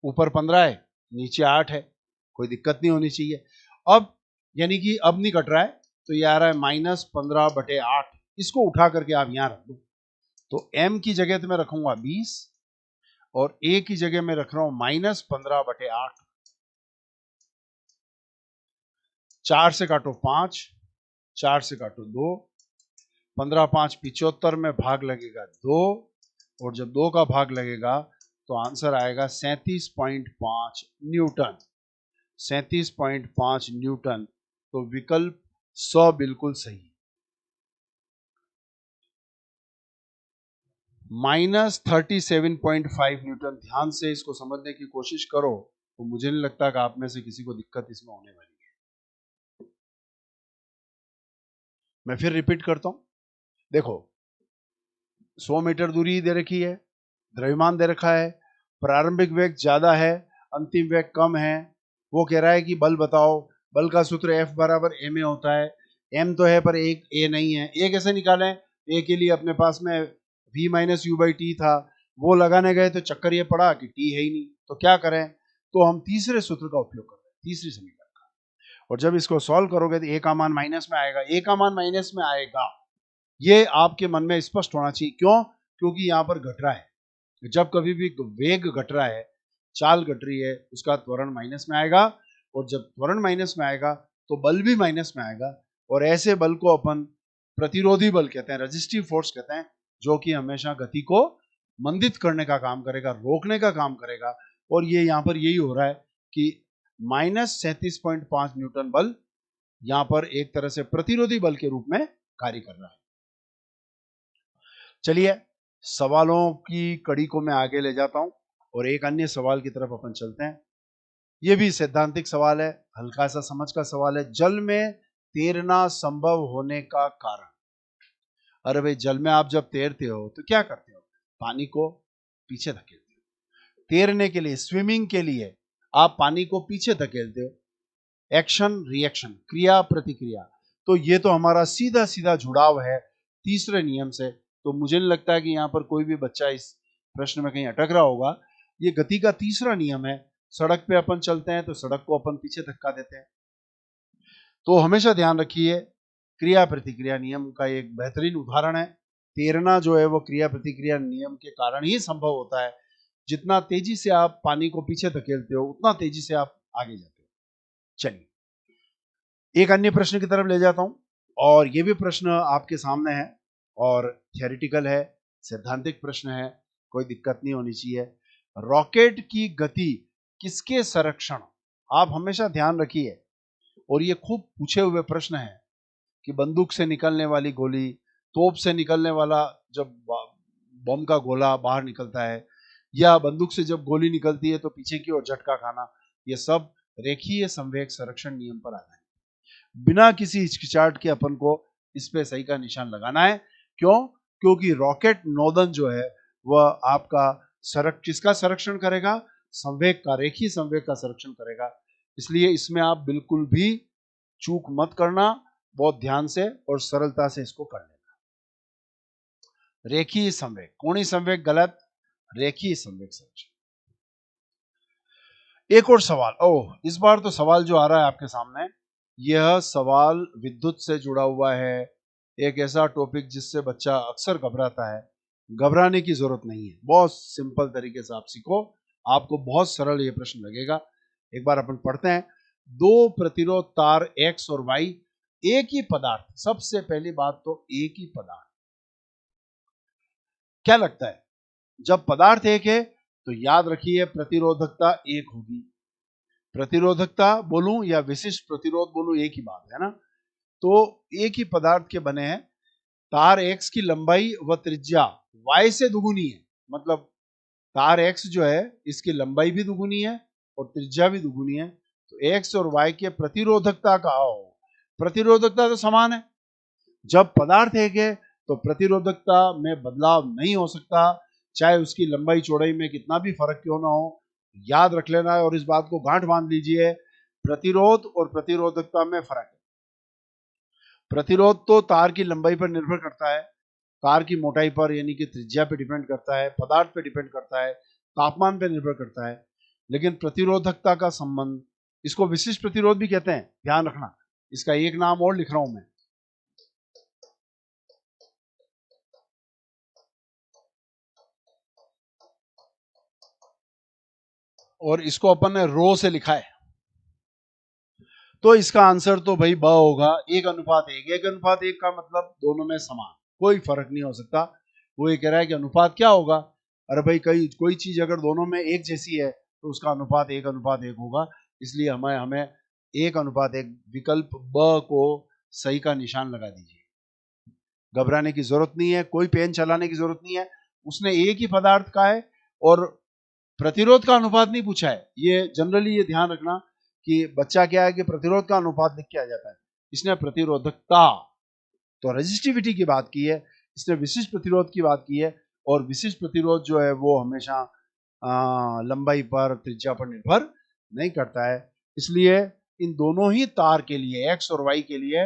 ऊपर 15 है, नीचे 8 है, कोई दिक्कत नहीं होनी चाहिए। अब यानी कि अब नहीं कट रहा है, तो ये आ रहा है -15/8। इसको उठा करके आप यहां रख दो, तो m की जगह तो मैं रखूंगा 20, और a की जगह में रख रहा हूं -15/8। 4 से काटो 5, 4 से काटो 2, 15 5 75 में भाग लगेगा 2, और जब 2 का भाग लगेगा तो आंसर आएगा 37.5 न्यूटन, 37.5 न्यूटन। तो विकल्प 100 बिल्कुल सही। -37.5 न्यूटन। ध्यान से इसको समझने की कोशिश करो, तो मुझे नहीं लगता कि आप में से किसी को दिक्कत इसमें होने वाली है। मैं फिर रिपीट करता हूं, देखो 100 मीटर दूरी दे रखी है, द्रव्यमान दे रखा है, प्रारंभिक वेग ज्यादा है, अंतिम वेग कम है। वो कह रहा है कि बल बताओ, बल का सूत्र F बराबर ma होता है। m तो है पर एक a नहीं है, a कैसे निकालें, a के लिए अपने पास में v minus u by T था, वो लगाने गए तो चक्कर ये पड़ा कि t है ही नहीं। तो क्या करें, तो हम तीसरे सूत्र का उपयोग कर रहे हैं, तीसरी समीकरण का, और जब इसको सॉल्व करोगे तो a का मान माइनस में आएगा, a का मान माइनस में आएगा, ये आपके मन में स्पष्ट होना चाहिए। क्यों, क्योंकि यहां पर घट रहा है, जब कभी भी वेग घट रहा है, चाल घट रही है, उसका त्वरण माइनस में आएगा, और जब त्वरण माइनस में आएगा तो बल भी माइनस में आएगा, और ऐसे बल को अपन प्रतिरोधी बल कहते हैं, रेजिस्टिव फोर्स कहते हैं, जो कि हमेशा गति को मंदित करने का काम करेगा, रोकने का काम करेगा। और ये यहां पर यही हो रहा है कि -37.5 न्यूटन बल यहां पर एक तरह से प्रतिरोधी बल के रूप में कार्य कर रहा है। चलिए सवालों की कड़ी को मैं आगे ले जाता हूं और एक अन्य सवाल की तरफ अपन चलते हैं। यह भी सैद्धांतिक सवाल है, हल्का सा समझ का सवाल है। जल में तैरना संभव होने का कारण। अरे भाई, जल में आप जब तैरते हो तो क्या करते हो? पानी को पीछे धकेलते हो। तैरने के लिए, स्विमिंग के लिए आप पानी को पीछे धकेलते हो। एक्शन रिएक्शन, क्रिया प्रतिक्रिया, तो ये तो हमारा सीधा सीधा जुड़ाव है तीसरे नियम से। तो मुझे नहीं लगता है कि यहां पर कोई भी बच्चा इस प्रश्न में कहीं अटक रहा होगा। ये गति का तीसरा नियम है। सड़क पे अपन चलते हैं तो सड़क को अपन पीछे धक्का देते हैं। तो हमेशा ध्यान रखिए, क्रिया प्रतिक्रिया नियम का एक बेहतरीन उदाहरण है। तैरना जो है वो क्रिया प्रतिक्रिया नियम के कारण ही संभव होता है। जितना तेजी से आप पानी को पीछे धकेलते हो, उतना तेजी से आप आगे जाते हो। चलिए एक अन्य प्रश्न की तरफ ले जाता हूं, और ये भी प्रश्न आपके सामने है और थियोरिटिकल है, सैद्धांतिक प्रश्न है, कोई दिक्कत नहीं होनी चाहिए। रॉकेट की गति किसके संरक्षण, आप हमेशा ध्यान रखिए, और ये खूब पूछे हुए प्रश्न है कि बंदूक से निकलने वाली गोली, तोप से निकलने वाला जब बम का गोला बाहर निकलता है, या बंदूक से जब गोली निकलती है तो पीछे की ओर झटका खाना, ये सब रेखीय संवेग संरक्षण नियम पर आधारित है। बिना किसी हिचकिचाहट के अपन को इस पे सही का निशान लगाना है। क्यों? क्योंकि रॉकेट नोदन जो है वह आपका किसका संरक्षण करेगा? संवेग का, रेखीय संवेग का संरक्षण करेगा। इसलिए इसमें आप बिल्कुल भी चूक मत करना, बहुत ध्यान से और सरलता से इसको कर लेना। रेखीय संवेग, कोणीय संवेग गलत, रेखीय संवेग संरक्षण। एक और सवाल, इस बार तो सवाल जो आ रहा है आपके सामने, यह सवाल विद्युत से जुड़ा हुआ है। एक ऐसा टॉपिक जिससे बच्चा अक्सर घबराता है। घबराने की जरूरत नहीं है, बहुत सिंपल तरीके से आप सीखो, आपको बहुत सरल ये प्रश्न लगेगा। एक बार अपन पढ़ते हैं। दो प्रतिरोध तार X और Y, एक ही पदार्थ। सबसे पहली बात तो एक ही पदार्थ। क्या लगता है, जब पदार्थ एक है तो याद रखिए प्रतिरोधकता एक होगी। प्रतिरोधकता बोलूं या विशिष्ट प्रतिरोध बोलूं, एक ही बात है ना। तो एक ही पदार्थ के बने हैं। तार X की लंबाई व त्रिज्या Y से दुगुनी है। मतलब तार X जो है इसकी लंबाई भी दुगुनी है और त्रिज्या भी दुगुनी है। तो X और Y के प्रतिरोधकता का प्रतिरोधकता तो समान है। जब पदार्थ एक है तो प्रतिरोधकता में बदलाव नहीं हो सकता, चाहे उसकी लंबाई चौड़ाई में कितना भी फर्क क्यों ना हो। याद रख लेना है और इस बात को गांठ बांध लीजिए, प्रतिरोध और प्रतिरोधकता में फर्क है। प्रतिरोध तो तार की लंबाई पर निर्भर करता है, तार की मोटाई पर यानी कि त्रिज्या पे डिपेंड करता है, पदार्थ पे डिपेंड करता है, तापमान पे निर्भर करता है। लेकिन प्रतिरोधकता का संबंध, इसको विशिष्ट प्रतिरोध भी कहते हैं, ध्यान रखना। इसका एक नाम और लिख रहा हूं मैं, और इसको अपन ने रो से लिखा है। तो इसका आंसर तो भाई ब होगा, 1:1। 1:1 का मतलब दोनों में समान, कोई फर्क नहीं हो सकता। वो ये कह रहा है कि अनुपात क्या होगा। अरे भाई, कोई चीज अगर दोनों में एक जैसी है तो उसका अनुपात 1:1 होगा। इसलिए हमें 1:1 विकल्प ब को सही का निशान लगा दीजिए। घबराने की जरूरत नहीं है, कोई पेन चलाने की जरूरत नहीं है। उसने एक ही पदार्थ का है और प्रतिरोध का अनुपात नहीं पूछा है। ये जनरली ये ध्यान रखना कि बच्चा क्या है कि प्रतिरोध का अनुपात लिख के आ जाता है। इसने प्रतिरोधकता, तो रेजिस्टिविटी की बात की है, इसने विशिष्ट प्रतिरोध की बात की है। और विशिष्ट प्रतिरोध जो है वो हमेशा लंबाई पर, त्रिज्या पर निर्भर नहीं करता है। इसलिए इन दोनों ही तार के लिए, X और Y के लिए,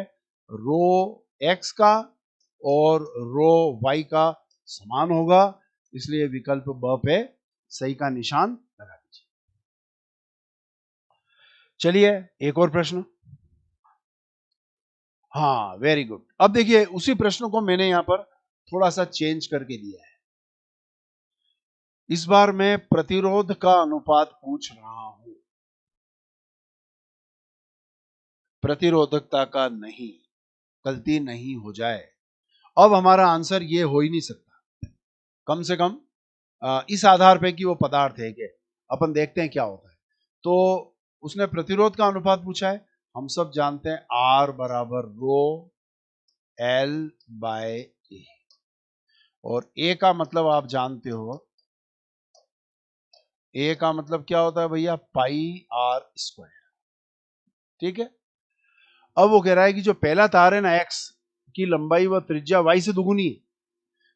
रो X का और रो Y का समान होगा। इसलिए विकल्प ब पे सही का निशान लगा दीजिए। चलिए एक और प्रश्न। हाँ, वेरी गुड। अब देखिए उसी प्रश्न को मैंने यहां पर थोड़ा सा चेंज करके दिया है। इस बार मैं प्रतिरोध का अनुपात पूछ रहा हूं, प्रतिरोधकता का नहीं, गलती नहीं हो जाए। अब हमारा आंसर ये हो ही नहीं सकता, कम से कम इस आधार पे कि वो पदार्थ है कि अपन देखते हैं क्या होता है। तो उसने प्रतिरोध का अनुपात पूछा है, हम सब जानते हैं R बराबर रो L बाय ए, और A का मतलब आप जानते हो, A का मतलब क्या होता है भैया, पाई R स्क्वायर। ठीक है, अब वो कह रहा है कि जो पहला तार है ना X की लंबाई व त्रिज्या Y से दुगुनी है।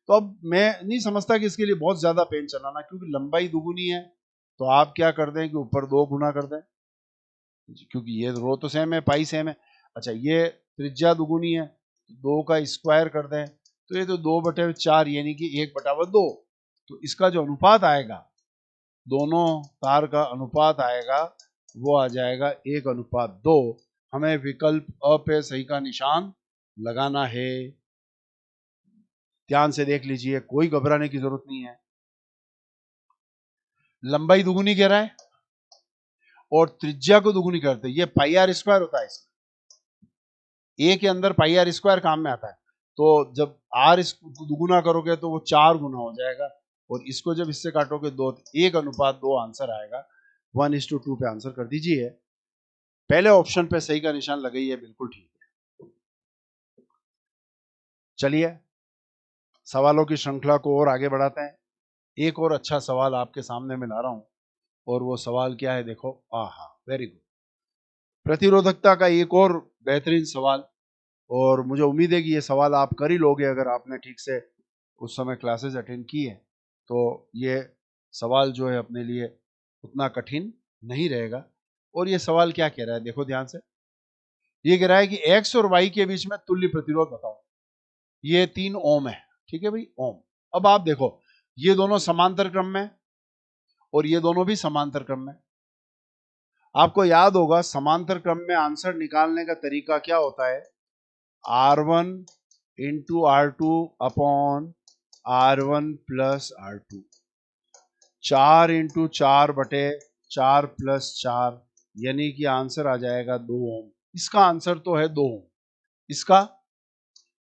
तो अब मैं नहीं समझता कि इसके लिए बहुत ज्यादा पेन चलाना, क्योंकि लंबाई दुगुनी है तो आप क्या कर दें कि ऊपर 2 गुना कर दें, क्योंकि ये रो तो सेम है, पाई सेम है। अच्छा, ये त्रिज्या दुगुनी है, 2 का स्क्वायर कर दें तो ये तो 2/4 यानी कि 1/2। तो इसका जो अनुपात आएगा, दोनों तार का अनुपात आएगा, वो आ जाएगा 1:2। हमें विकल्प अ पे सही का निशान लगाना है। ध्यान से देख लीजिए, कोई घबराने की जरूरत नहीं है। लंबाई दुगुनी कह रहा है और त्रिज्या को दुगुनी करते, ये पाई आर स्क्वायर होता है, इसमें ए के अंदर पाई आर स्क्वायर काम में आता है। तो जब आर दुगुना करोगे तो वो 4 गुना हो जाएगा, और इसको जब इससे काटोगे 2, 1:2 आंसर आएगा। 1:2 पे आंसर कर दीजिए। पहले ऑप्शन पे सही का निशान लगाइए, बिल्कुल ठीक है। चलिए सवालों की श्रृंखला को और आगे बढ़ाते हैं। एक और अच्छा सवाल आपके सामने मैं ला रहा हूं, और वो सवाल क्या है देखो। आहा, वेरी गुड, प्रतिरोधकता का एक और बेहतरीन सवाल। और मुझे उम्मीद है कि ये सवाल आप कर ही लोगे अगर आपने ठीक से उस समय क्लासेस अटेंड की है। तो ये सवाल जो है अपने लिए उतना कठिन नहीं रहेगा। और ये सवाल क्या कह रहा है, देखो ध्यान से। ये कह रहा है कि x और y के बीच में तुल्य प्रतिरोध बताओ। ये 3 ओम है, ठीक है भाई, ओम। अब आप देखो, ये दोनों समांतर क्रम में और ये दोनों भी समांतर क्रम में। आपको याद होगा समांतर क्रम में आंसर निकालने का तरीका क्या होता है, R1 into R2 upon R1 plus R2, 4 into 4/4 plus 4, यानी कि आंसर आ जाएगा 2 ओम। इसका आंसर तो है 2 ओम। इसका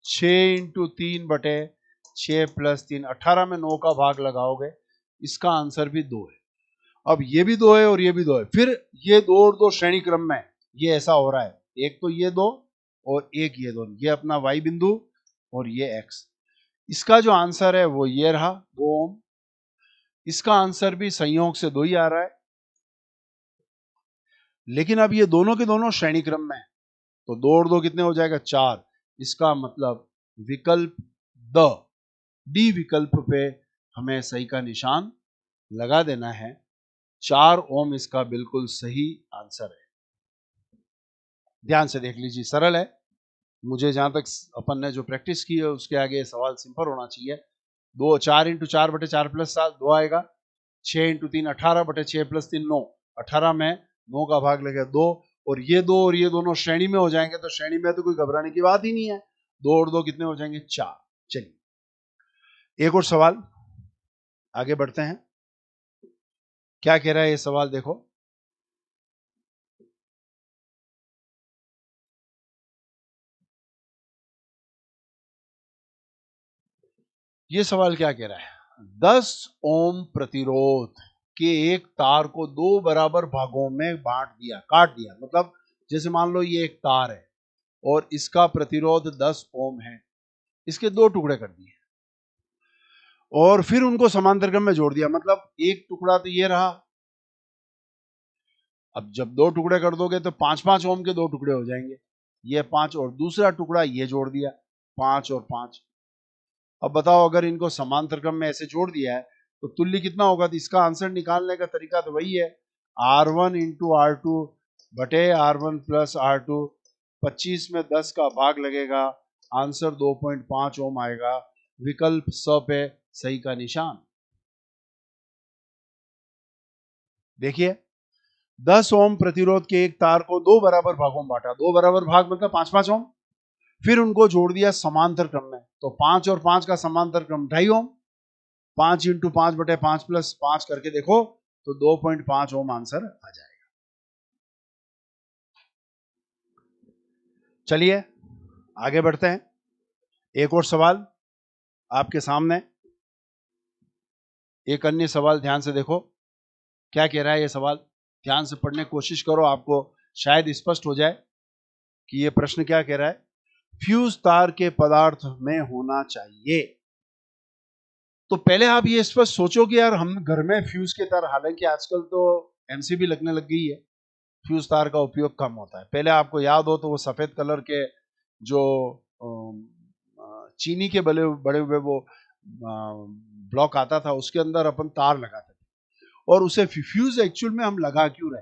6 इंटू 3/6 प्लस 3, 18 में 9 का भाग लगाओगे, इसका आंसर भी 2 है। अब ये भी 2 है और ये भी 2 है, फिर ये 2 और 2 श्रेणी क्रम में ये ऐसा हो रहा है, एक तो ये 2 और एक ये 2, ये अपना y बिंदु और ये x। इसका जो आंसर है वो ये रहा 2 ओम। इसका आंसर भी संयोग से 2 ही आ रहा है, लेकिन अब ये दोनों के दोनों श्रेणी क्रम में है, तो 2 और 2 कितने हो जाएगा, 4। इसका मतलब विकल्प द, डी विकल्प पे हमें सही का निशान लगा देना है। 4 ओम इसका बिल्कुल सही आंसर है। ध्यान से देख लीजिए, सरल है। मुझे जहां तक अपन ने जो प्रैक्टिस की है उसके आगे सवाल सिंपल होना चाहिए। 4 इंटू 4/4 प्लस 7 2 आएगा, 6 इंटू 3 18/6 प्लस 3 9, 18 में 9 का भाग लगेगा 2, और ये 2 और ये दोनों श्रेणी में हो जाएंगे, तो श्रेणी में तो कोई घबराने की बात ही नहीं है। 2 और 2 कितने हो जाएंगे, 4। चलिए एक और सवाल, आगे बढ़ते हैं। क्या कह रहा है ये सवाल देखो। ये सवाल क्या कह रहा है, 10 ओम प्रतिरोध के एक तार को 2 बराबर भागों में बांट दिया, काट दिया। मतलब जैसे मान लो ये एक तार है और इसका प्रतिरोध 10 ओम है, इसके 2 टुकड़े कर दिए और फिर उनको समांतर क्रम में जोड़ दिया। मतलब एक टुकड़ा तो ये रहा, अब जब 2 टुकड़े कर दोगे तो 5-5 ओम के 2 टुकड़े हो जाएंगे, ये 5, और दूसरा टुकड़ा ये जोड़ दिया, 5 और 5। अब बताओ अगर इनको समांतर क्रम में ऐसे जोड़ दिया है तो तुल्य कितना होगा। तो इसका आंसर निकालने का तरीका तो वही है, R1 इंटू R2 बटे R1 प्लस R2, 25 में 10 का भाग लगेगा, आंसर 2.5 ओम आएगा। विकल्प स पे सही का निशान। देखिए 10 ओम प्रतिरोध के एक तार को 2 बराबर भागों में बांटा, 2 बराबर भाग मतलब 5-5 ओम, फिर उनको जोड़ दिया समांतर क्रम में, तो 5 और 5 का समांतर क्रम 2.5 ओम। 5 इंटू 5/5 प्लस 5 करके देखो तो 2.5 ओम आंसर आ जाएगा। चलिए आगे बढ़ते हैं। एक और सवाल आपके सामने, एक अन्य सवाल ध्यान से देखो क्या कह रहा है ये सवाल। ध्यान से पढ़ने की कोशिश करो, आपको शायद स्पष्ट हो जाए कि ये प्रश्न क्या कह रहा है। फ्यूज तार के पदार्थ में होना चाहिए। तो पहले आप ये स्पष्ट सोचो कि यार हम घर में फ्यूज के तार, हालांकि आजकल तो एमसीबी लगने लग गई है, फ्यूज तार का उपयोग कम होता है। पहले आपको याद हो तो वो सफेद कलर के जो चीनी के बड़े हुए वो ब्लॉक आता था, उसके अंदर अपन तार लगाते थे। और उसे फ्यूज एक्चुअल में हम लगा क्यों रहे?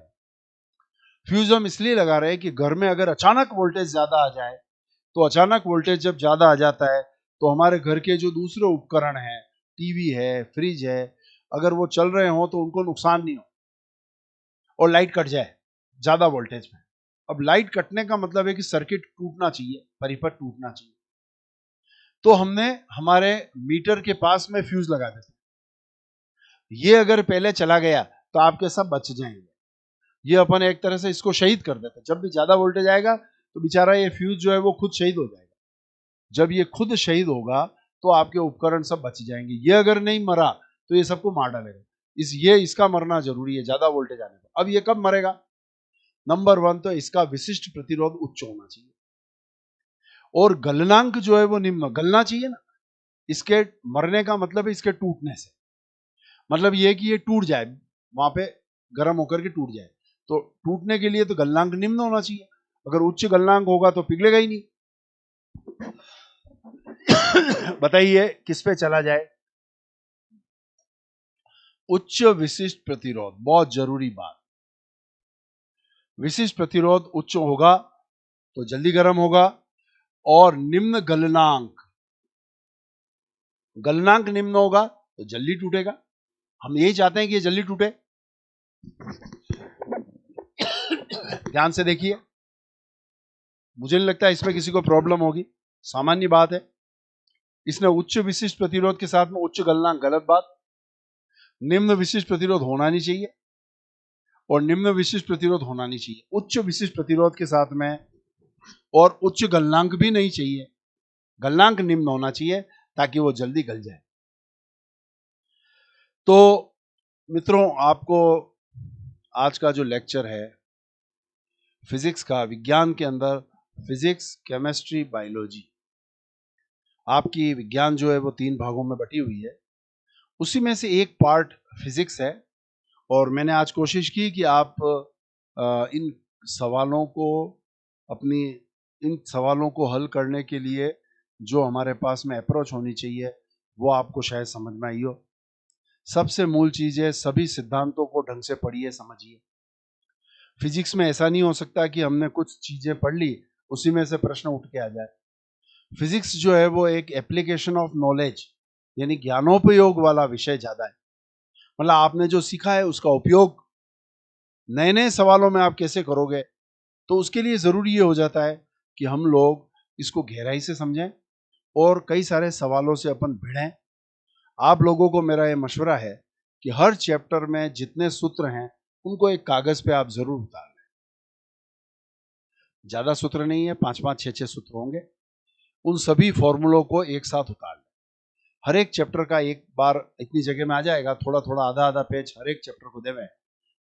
फ्यूज हम इसलिए लगा रहे हैं कि घर में अगर अचानक वोल्टेज ज्यादा आ जाए, तो अचानक वोल्टेज जब ज्यादा आ जाता है तो हमारे घर के जो दूसरे उपकरण हैं, टीवी है, फ्रिज है, अगर वो चल रहे हो तो उनको नुकसान नहीं हो और लाइट कट जाए ज्यादा वोल्टेज में। अब लाइट कटने का मतलब है कि सर्किट टूटना चाहिए, परिपथ टूटना चाहिए। तो हमने हमारे मीटर के पास में फ्यूज लगा देते। ये अगर पहले चला गया तो आपके सब बच जाएंगे। ये अपन एक तरह से इसको शहीद कर देते। जब भी ज्यादा वोल्टेज आएगा तो बेचारा ये फ्यूज जो है वो खुद शहीद हो जाएगा। जब ये खुद शहीद होगा तो आपके उपकरण सब बच जाएंगे। ये अगर नहीं मरा तो ये सबको मार डालेगा। इसका मरना जरूरी है ज्यादा वोल्टेज आने पर। अब ये कब मरेगा? नंबर 1 तो इसका विशिष्ट प्रतिरोध उच्च होना चाहिए और गलनांक जो है वो निम्न गलना चाहिए ना। इसके मरने का मतलब है इसके टूटने से, मतलब ये कि ये टूट जाए, वहां पे गर्म होकर के टूट जाए। तो टूटने के लिए तो गलनांक निम्न होना चाहिए। अगर उच्च गलनांक होगा तो पिघलेगा ही नहीं। बताइए किस पे चला जाए? उच्च विशिष्ट प्रतिरोध, बहुत जरूरी बात। विशिष्ट प्रतिरोध उच्च होगा तो जल्दी गर्म होगा, और निम्न गलनांक, गलनांक निम्न होगा तो जल्दी टूटेगा। हम यही चाहते हैं कि ये जल्दी टूटे। ध्यान से देखिए, मुझे नहीं लगता इसमें किसी को प्रॉब्लम होगी, सामान्य बात है। इसने उच्च विशिष्ट प्रतिरोध के साथ में उच्च गलनांक, गलत बात। निम्न विशिष्ट प्रतिरोध होना नहीं चाहिए और निम्न विशिष्ट प्रतिरोध होना नहीं चाहिए। उच्च विशिष्ट प्रतिरोध के साथ में और उच्च गलनांक भी नहीं चाहिए, गलनांक निम्न होना चाहिए ताकि वो जल्दी गल जाए। तो मित्रों, आपको आज का जो लेक्चर है फिजिक्स का, विज्ञान के अंदर फिजिक्स, केमिस्ट्री, बायोलॉजी, आपकी विज्ञान जो है वो 3 भागों में बटी हुई है। उसी में से एक पार्ट फिजिक्स है और मैंने आज कोशिश की कि आप इन सवालों को इन सवालों को हल करने के लिए जो हमारे पास में अप्रोच होनी चाहिए वो आपको शायद समझ में आई हो। सबसे मूल चीज है, सभी सिद्धांतों को ढंग से पढ़िए, समझिए। फिजिक्स में ऐसा नहीं हो सकता कि हमने कुछ चीजें पढ़ ली उसी में से प्रश्न उठ के आ जाए। फिजिक्स जो है वो एक एप्लीकेशन ऑफ नॉलेज, यानी ज्ञानोपयोग वाला विषय ज्यादा है। मतलब आपने जो सीखा है उसका उपयोग नए नए सवालों में आप कैसे करोगे, तो उसके लिए जरूरी ये हो जाता है कि हम लोग इसको गहराई से समझें और कई सारे सवालों से अपन भिड़ें। आप लोगों को मेरा ये मशवरा है कि हर चैप्टर में जितने सूत्र हैं उनको एक कागज पे आप जरूर उतार लें। ज्यादा सूत्र नहीं है, 5-5, 6-6 सूत्र होंगे। उन सभी फॉर्मूलों को एक साथ उतार लें। हर एक चैप्टर का एक बार इतनी जगह में आ जाएगा, थोड़ा थोड़ा आधा आधा पेज हर एक चैप्टर को देवें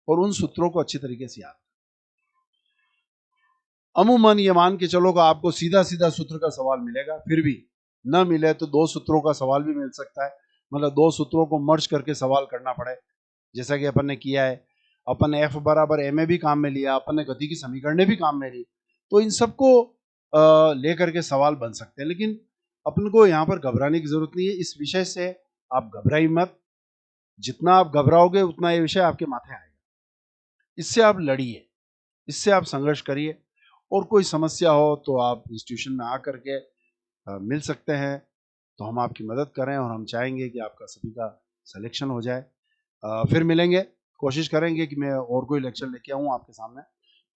और उन सूत्रों को अच्छी तरीके से याद। अमूमन ये मान के चलो कि आपको सीधा सीधा सूत्र का सवाल मिलेगा, फिर भी न मिले तो 2 सूत्रों का सवाल भी मिल सकता है। मतलब 2 सूत्रों को मर्ज करके सवाल करना पड़े, जैसा कि अपन ने किया है। अपन ने F बराबर ma भी काम में लिया, अपन ने गति की समीकरणें भी काम में ली। तो इन सबको लेकर के सवाल बन सकते हैं, लेकिन अपन को यहाँ पर घबराने की जरूरत नहीं है। इस विषय से आप घबराइए मत। जितना आप घबराओगे उतना ये विषय आपके माथे आएगा। इससे आप लड़िए, इससे आप संघर्ष करिए, और कोई समस्या हो तो आप इंस्टीट्यूशन में आकर के मिल सकते हैं, तो हम आपकी मदद करें और हम चाहेंगे कि आपका सभी का सिलेक्शन हो जाए। फिर मिलेंगे, कोशिश करेंगे कि मैं और कोई लेक्चर लेके आऊँ आपके सामने।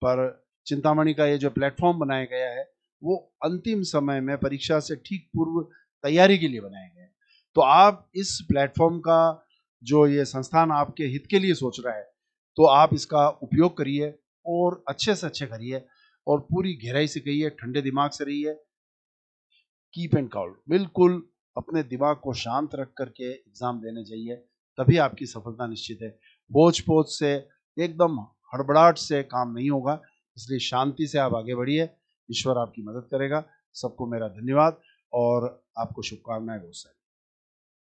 पर चिंतामणि का ये जो प्लेटफॉर्म बनाया गया है वो अंतिम समय में परीक्षा से ठीक पूर्व तैयारी के लिए बनाया गया है। तो आप इस प्लेटफॉर्म का जो ये संस्थान आपके हित के लिए सोच रहा है, तो आप इसका उपयोग करिए और अच्छे से अच्छे करिए और पूरी गहराई से कहिए, ठंडे दिमाग से रहिए। कीप एंड काउल, बिल्कुल अपने दिमाग को शांत रख करके एग्जाम देने चाहिए, तभी आपकी सफलता निश्चित है। बोझ पोझ से, एकदम हड़बड़ाहट से काम नहीं होगा, इसलिए शांति से आप आगे बढ़िए। ईश्वर आपकी मदद करेगा। सबको मेरा धन्यवाद और आपको शुभकामनाएं बहुत सारी।